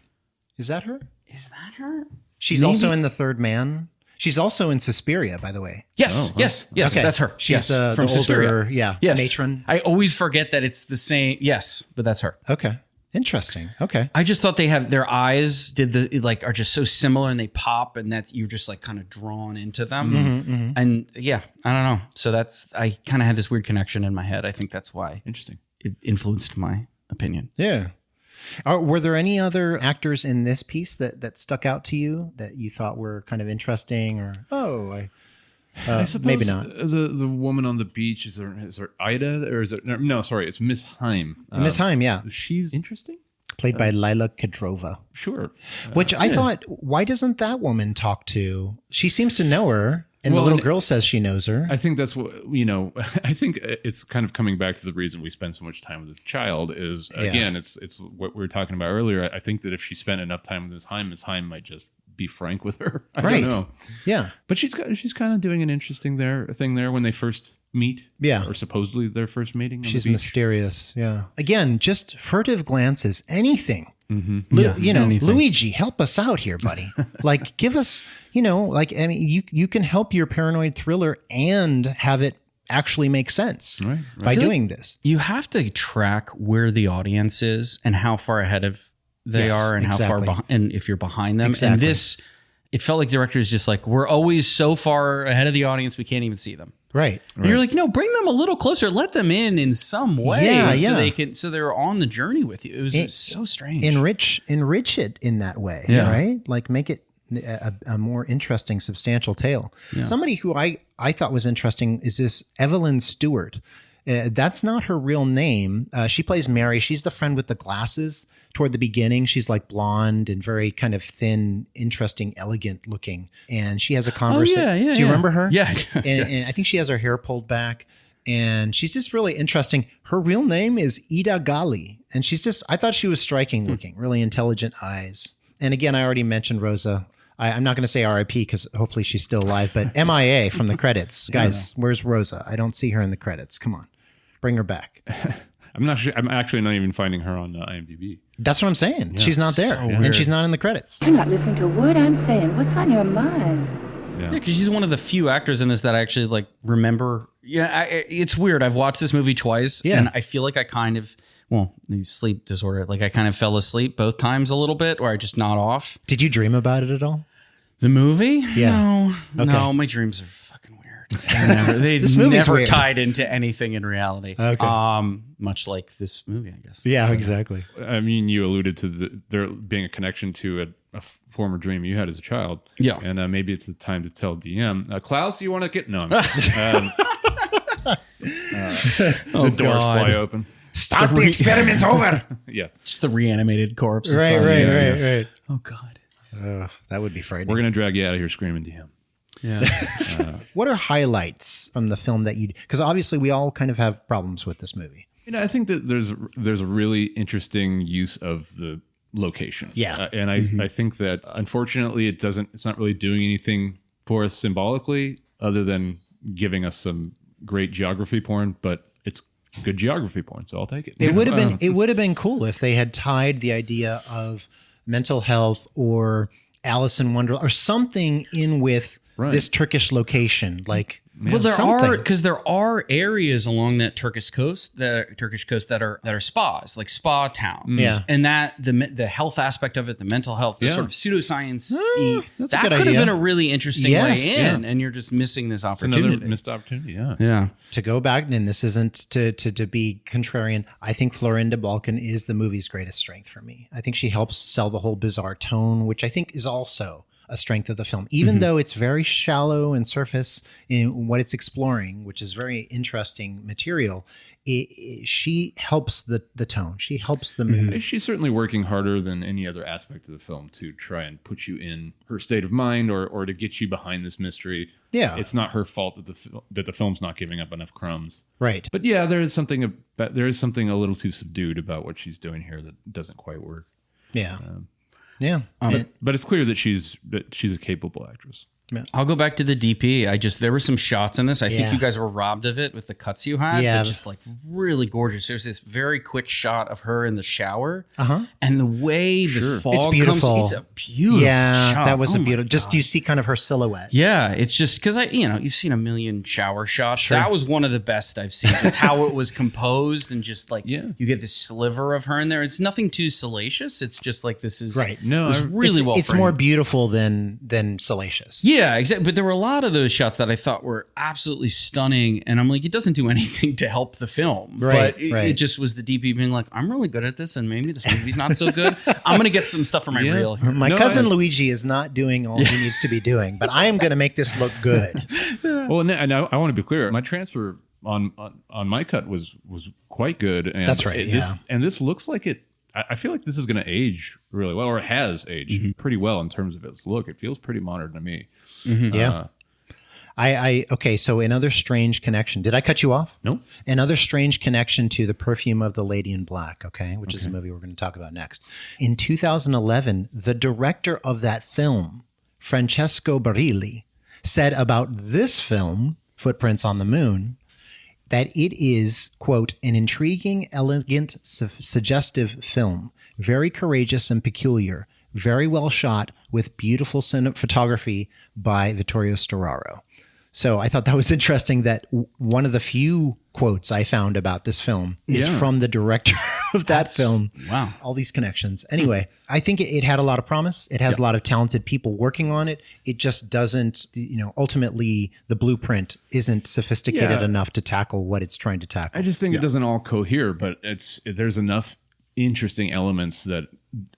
Is that her? Is that her? She's also in The Third Man. She's also in Suspiria, by the way. Yes, yes, Okay. that's her. She's yes, the Suspiria. older, matron. I always forget that it's the same. Yes, but that's her. Okay, interesting. Okay, I just thought they have their eyes are just so similar and they pop, and that's you're just like kind of drawn into them. And yeah, I don't know. So I kind of had this weird connection in my head. I think that's why Interesting. it influenced my opinion. yeah. Were there any other actors in this piece that stuck out to you that you thought were kind of interesting, or I suppose maybe not? The woman on the beach is there Ida, or is it no? Sorry, it's Miss Haim. Miss Haim, yeah, She's interesting. played by Lila Kadrova. Sure. Which I thought, why doesn't that woman talk to? She seems to know her, and Well, the little and- girl says she knows her. I think that's what I think it's kind of coming back to the reason we spend so much time with the child is again it's what we were talking about earlier. I think that if she spent enough time with Miss Haim might just be frank with her. I don't know. Yeah. But she's kind of doing an interesting thing there when they first meet. Yeah. Or supposedly their first meeting. On She's the beach. mysterious. Yeah. Again, just furtive glances, anything. Mm-hmm. Anything. Luigi, help us out here, buddy. Like, give us, you can help your paranoid thriller and have it actually make sense Right. by doing this. You have to track where the audience is and how far ahead of they Yes, are and how exactly. far behind, and if you're behind them. Exactly. And this, it felt like the director is just like, we're always so far ahead of the audience, we can't even see them. Right. And you're like, no, bring them a little closer. Let them in some way, Yeah, so yeah. they can, so they're on the journey with you. It was so strange. Enrich it in that way, Yeah. right? Like make it a more interesting, substantial tale. Somebody who I thought was interesting is this Evelyn Stewart. That's not her real name. She plays Mary. She's the friend with the glasses toward the beginning. She's like blonde and very kind of thin, interesting, elegant looking. And she has a conversation. Do you remember her? Yeah. And I think she has her hair pulled back. And she's just really interesting. Her real name is Ida Gali. And I thought she was striking looking, really intelligent eyes. And again, I already mentioned Rosa. I'm not going to say RIP because hopefully she's still alive, but MIA from the credits. Guys, where's Rosa? I don't see her in the credits. Come on, bring her back. I'm not sure. I'm actually not even finding her on IMDb. That's what I'm saying. She's not there, and she's not in the credits. You're not listening to a word I'm saying. What's on your mind? Yeah. because she's one of the few actors in this that I actually like remember. Yeah, it's weird. I've watched this movie twice, and I feel like I kind of, sleep disorder. Like I kind of fell asleep both times a little bit, or I just nod off. Did you dream about it at all? The movie? Yeah. No, my dreams are fucking weird. This movie's never weird. tied into anything in reality. Okay. Much like this movie, I guess. Yeah, exactly. I mean, you alluded to there being a connection to a former dream you had as a child. Yeah. And maybe it's the time to tell DM. Klaus, you want to get... No. The doors fly open. Start the experiment over. Yeah. Just the reanimated corpse. Right. Oh, God. That would be frightening. We're gonna drag you out of here screaming to him. Yeah. What are highlights from the film that you? Because obviously we all kind of have problems with this movie. I think that there's a really interesting use of the location. Yeah. And I think that unfortunately it's not really doing anything for us symbolically other than giving us some great geography porn, but it's good geography porn, so I'll take it. It would have been cool if they had tied the idea of mental health or Alice in Wonderland or something in with this Turkish location, like. Well, there are areas along that Turkish coast that are spas, like spa towns, and that the health aspect of it, the mental health, the sort of pseudoscience, that could have been a really interesting way in, and you're just missing this opportunity. It's another missed opportunity. Yeah. To go back, and this isn't to be contrarian. I think Florinda Bolkan is the movie's greatest strength for me. I think she helps sell the whole bizarre tone, which I think is also a strength of the film, even though it's very shallow and surface in what it's exploring, which is very interesting material. She helps the tone. She helps the mood. She's certainly working harder than any other aspect of the film to try and put you in her state of mind or to get you behind this mystery. Yeah, it's not her fault that the film's not giving up enough crumbs. Right. But yeah, there is something a little too subdued about what she's doing here that doesn't quite work. Yeah. Yeah, but it's clear that she's a capable actress. Yeah. I'll go back to the DP. There were some shots in this. I think you guys were robbed of it with the cuts you had. Yeah, but just like really gorgeous. There's this very quick shot of her in the shower, and the way the fog comes. It's a beautiful shot. That was a beautiful. Just you see kind of her silhouette. Yeah, it's just because you've seen a million shower shots. Sure. That was one of the best I've seen. Just how it was composed and just like you get this sliver of her in there. It's nothing too salacious. It's just like this is right. No, it's really well. It's more beautiful than salacious. Yeah, exactly. But there were a lot of those shots that I thought were absolutely stunning. And I'm like, it doesn't do anything to help the film. Right. But it just was the DP being like, I'm really good at this. And maybe this movie's not so good. I'm going to get some stuff for my reel here. My cousin Luigi is not doing all he needs to be doing, but I am going to make this look good. Well, and I want to be clear. My transfer on my cut was quite good. And that's right. This looks like it. I feel like this is going to age really well, or it has aged pretty well in terms of its look. It feels pretty modern to me. Yeah. Okay. So another strange connection. Did I cut you off? No. Another strange connection to The Perfume of the Lady in Black. Okay. Which is a movie we're going to talk about next. In 2011, the director of that film, Francesco Barilli, said about this film, Footprints on the Moon, that it is, quote, an intriguing, elegant, suggestive film, very courageous and peculiar, very well shot with beautiful cinematography by Vittorio Storaro. So I thought that was interesting that one of the few quotes I found about this film is from the director of that film. Wow. All these connections. Anyway, I think it had a lot of promise. It has a lot of talented people working on it. It just doesn't, ultimately the blueprint isn't sophisticated enough to tackle what it's trying to tackle. I just think it doesn't all cohere, but there's enough interesting elements that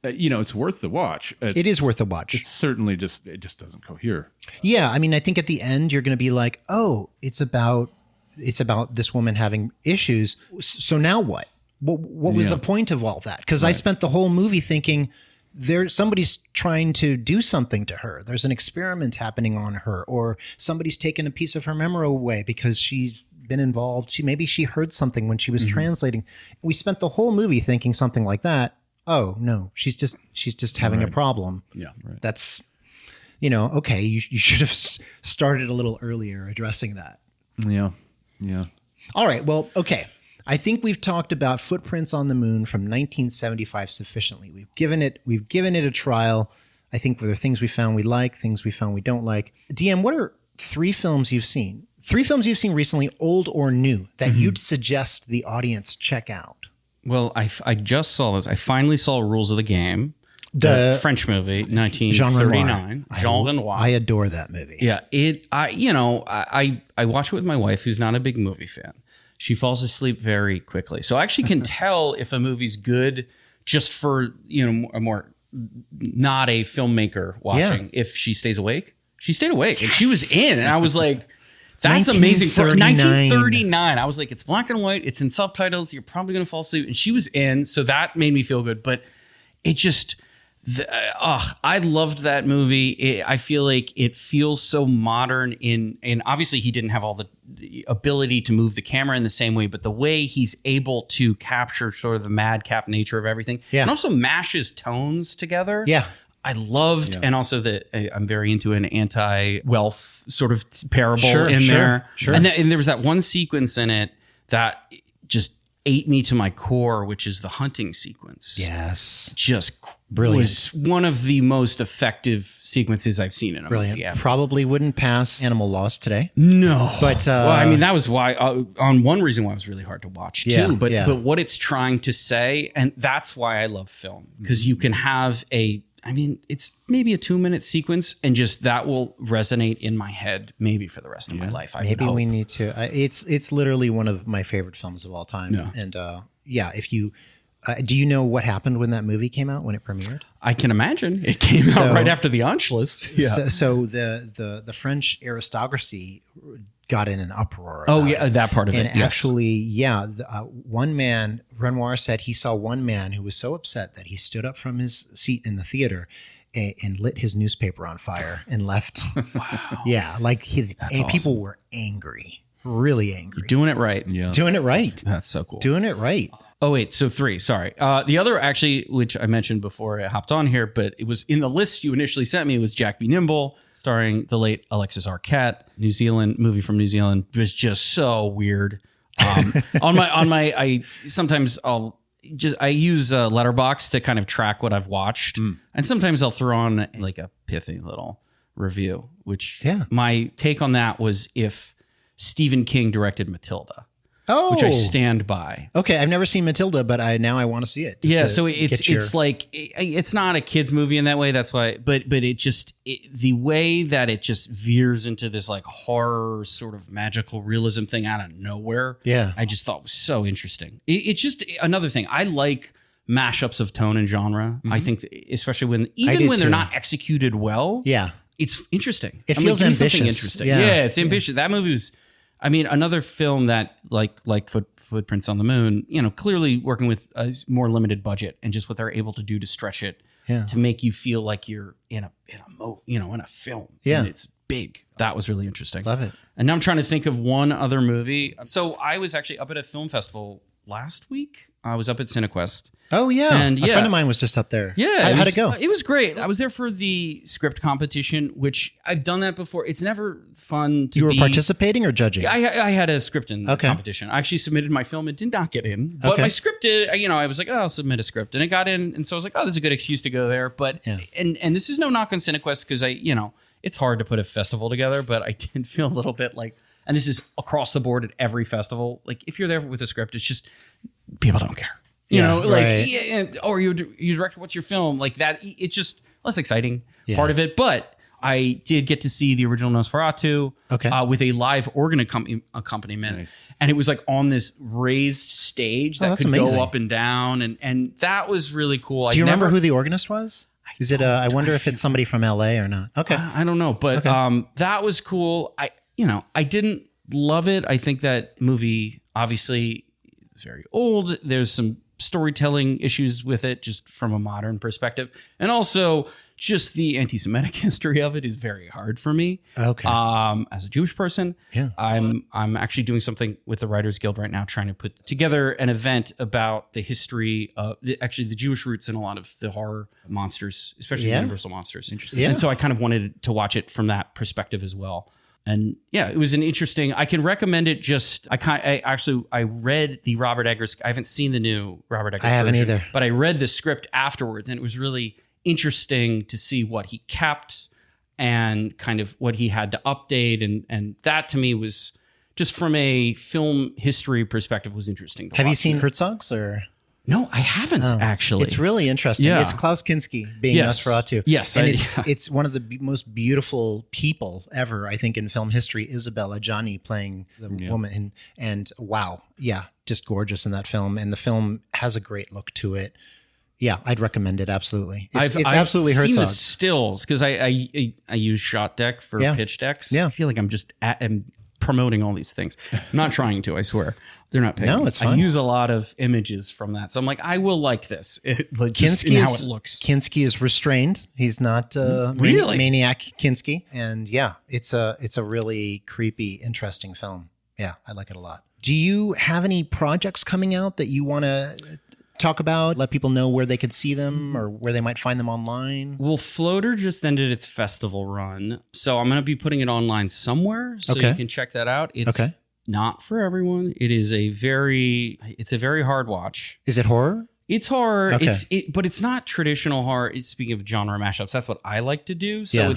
it's worth the watch. It is worth the watch. It's certainly it just doesn't cohere. Yeah, I mean, I think at the end you're going to be like, oh, it's about this woman having issues. So now what? What was the point of all that? Because I spent the whole movie thinking somebody's trying to do something to her. There's an experiment happening on her, or somebody's taken a piece of her memory away because she's been involved. Maybe she heard something when she was translating. We spent the whole movie thinking something like that. Oh no, she's just having a problem. Yeah, right. That's, okay. You should have started a little earlier addressing that. Yeah. All right. Well, okay. I think we've talked about Footprints on the Moon from 1975 sufficiently. We've given it a trial. I think there are things we found we like, things we found we don't like. DM, what are 3 films you've seen? 3 films you've seen recently, old or new, that you'd suggest the audience check out? Well, I just saw this. I finally saw Rules of the Game, the French movie, 1939. Jean Renoir. I adore that movie. Yeah, I watch it with my wife, who's not a big movie fan. She falls asleep very quickly, so I actually can tell if a movie's good just for a more not a filmmaker watching. If she stays awake, she stayed awake, and she was in, and I was like. That's amazing. For 1939, I was like, it's black and white. It's in subtitles. You're probably going to fall asleep. And she was in. So that made me feel good. But it just, I loved that movie. I feel like it feels so modern and obviously he didn't have all the ability to move the camera in the same way, but the way he's able to capture sort of the madcap nature of everything and also mashes tones together. Yeah. I loved, and also that I'm very into an anti-wealth sort of parable there. Sure. And there was that one sequence in it that just ate me to my core, which is the hunting sequence. Yes. Just brilliant. Was one of the most effective sequences I've seen in a movie. Yeah. Probably wouldn't pass Animal Lost today. No. But well, I mean, that was why on one reason why it was really hard to watch too. But what it's trying to say, and that's why I love film, because you can have it's maybe a 2-minute sequence and just that will resonate in my head maybe for the rest of my life. Maybe we need to. It's literally one of my favorite films of all time. Yeah. And if you do you know what happened when that movie came out, when it premiered? I can imagine it came out right after the Anschluss. Yeah. So the French aristocracy got in an uproar. That part of it. And actually, one man, Renoir said he saw one man who was so upset that he stood up from his seat in the theater and lit his newspaper on fire and left. Wow. Yeah, like people were angry, really angry. You're doing it right. Yeah, doing it right. That's so cool. Doing it right. Oh, wait. So 3. Sorry. The other, actually, which I mentioned before I hopped on here, but it was in the list you initially sent me, was Jack Be Nimble, starring the late Alexis Arquette. New Zealand movie from New Zealand. It was just so weird. Sometimes I use Letterboxd to kind of track what I've watched, and sometimes I'll throw on like a pithy little review. Which my take on that was if Stephen King directed Matilda. Oh, which I stand by. Okay, I've never seen Matilda, but now I want to see it. So it's like it's not a kids movie in that way. That's why, but the way that it just veers into this like horror sort of magical realism thing out of nowhere. Yeah, I just thought was so interesting. It's just another thing. I like mashups of tone and genre. I think especially when they're not executed well. Yeah, it's interesting. It feels ambitious. Interesting. Yeah, it's ambitious. That movie was. I mean, another film that like Footprints on the Moon, clearly working with a more limited budget and just what they're able to do to stretch it to make you feel like you're in a film. Yeah, and it's big. That was really interesting. Love it. And now I'm trying to think of one other movie. So I was actually up at a film festival last week. I was up at CineQuest. Oh, yeah. And a friend of mine was just up there. Yeah. How'd it go? It was great. I was there for the script competition, which I've done that before. It's never fun to You were participating or judging? I had a script in competition. I actually submitted my film. It did not get in. But my script did, I was like, I'll submit a script. And it got in. And so I was like, there's a good excuse to go there. But, and this is no knock on CineQuest because it's hard to put a festival together, but I did feel a little bit like, and this is across the board at every festival. Like if you're there with a script, it's just people don't care. Or you director, what's your film? Like that, it's just less exciting part of it. But I did get to see the original Nosferatu with a live organ accompaniment. Nice. And it was like on this raised stage that could go up and down. And that was really cool. Do you remember who the organist was? Is it? I wonder if it's somebody from LA or not. Okay. I don't know. But that was cool. I didn't love it. I think that movie obviously is very old. There's some storytelling issues with it just from a modern perspective, and also just the anti-Semitic history of it is very hard for me. As a Jewish person, I'm actually doing something with the Writers Guild right now, trying to put together an event about the history of the Jewish roots in a lot of the horror monsters, especially the Universal monsters. Interesting. And so I kind of wanted to watch it from that perspective as well. And it was an interesting. I can recommend it. I read the Robert Eggers. I haven't seen the new Robert Eggers. I haven't either. But I read the script afterwards, and it was really interesting to see what he kept and kind of what he had to update. And that to me was just from a film history perspective was interesting. Have you seen Herzog's or? No, I haven't actually. It's really interesting. Yeah. It's Klaus Kinski being Nosferatu. Yes. And it's one of the most beautiful people ever, I think, in film history. Isabella Gianni playing the woman. And wow. Yeah. Just gorgeous in that film. And the film has a great look to it. Yeah, I'd recommend it. Absolutely. It's absolutely Herzog. I've seen the stills because I use Shot Deck for pitch decks. Yeah. I feel like I'm promoting all these things. I'm not trying to, I swear. They're not paying. No, me. it's fine. I use a lot of images from that. So I'm like, I will like this. Just in how it looks. Kinski is restrained. He's not Really? maniac Kinski. And yeah, it's a really creepy, interesting film. Yeah, I like it a lot. Do you have any projects coming out that you want to talk about? Let people know where they could see them or where they might find them online? Well, Floater just ended its festival run. So I'm going to be putting it online somewhere. So you can check that out. It's not for everyone. It's a very hard watch. Is it horror? It's horror. Okay. But it's not traditional horror. Speaking of genre mashups, that's what I like to do. So I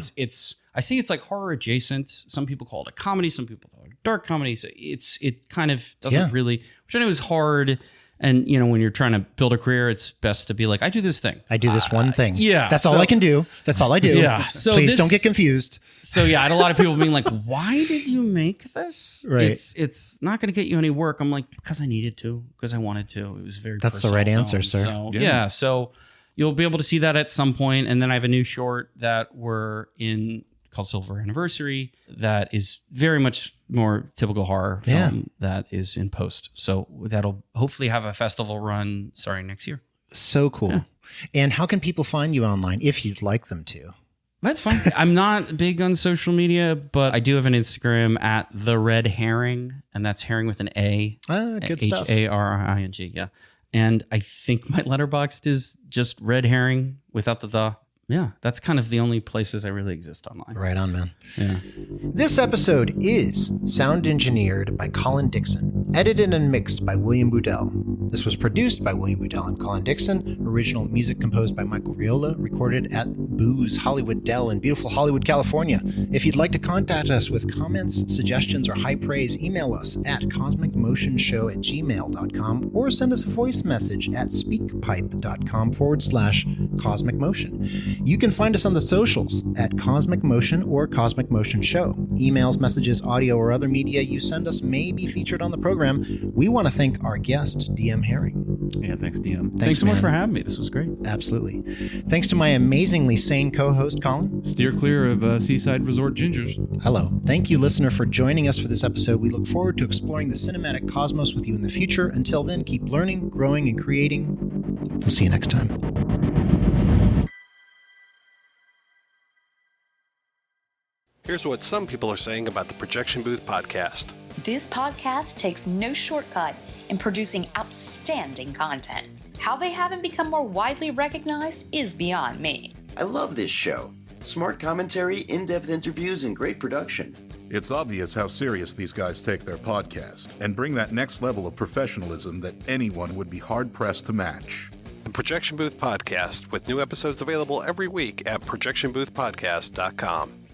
say it's like horror adjacent. Some people call it a comedy. Some people call it a dark comedy. So it kind of doesn't really, which I know is hard. And, when you're trying to build a career, it's best to be like, I do this thing. I do this one thing. Yeah. That's all I can do. That's all I do. Yeah. So please don't get confused. So I had a lot of people being like, why did you make this? Right. It's not going to get you any work. I'm like, because I needed to, because I wanted to. It was very That's the right answer, sir. So, so you'll be able to see that at some point. And then I have a new short that we're in called Silver Anniversary that is very much more typical horror film that is in post. So that'll hopefully have a festival run starting next year. So cool. Yeah. And how can people find you online if you'd like them to? That's fine. I'm not big on social media, but I do have an Instagram at The Red Harring, and that's Herring with an A. Good stuff. Harring, yeah. And I think my letterboxd is just Red Herring without the. Yeah, that's kind of the only places I really exist online. Right on, man. Yeah. This episode is sound engineered by Colin Dixon, edited and mixed by William Boudel. This was produced by William Boudel and Colin Dixon, original music composed by Michael Riola, recorded at Booze Hollywood Dell in beautiful Hollywood, California. If you'd like to contact us with comments, suggestions, or high praise, email us at cosmicmotionshow@gmail.com or send us a voice message at speakpipe.com/cosmicmotion. You can find us on the socials at Cosmic Motion or Cosmic Motion Show. Emails, messages, audio, or other media you send us may be featured on the program. We want to thank our guest, DM Harring. Yeah, thanks, DM. Thanks so much for having me. This was great. Absolutely. Thanks to my amazingly sane co-host, Colin. Steer clear of Seaside Resort Gingers. Hello. Thank you, listener, for joining us for this episode. We look forward to exploring the cinematic cosmos with you in the future. Until then, keep learning, growing, and creating. We'll see you next time. Here's what some people are saying about the Projection Booth podcast. This podcast takes no shortcut in producing outstanding content. How they haven't become more widely recognized is beyond me. I love this show. Smart commentary, in-depth interviews, and great production. It's obvious how serious these guys take their podcast and bring that next level of professionalism that anyone would be hard-pressed to match. The Projection Booth podcast, with new episodes available every week at projectionboothpodcast.com.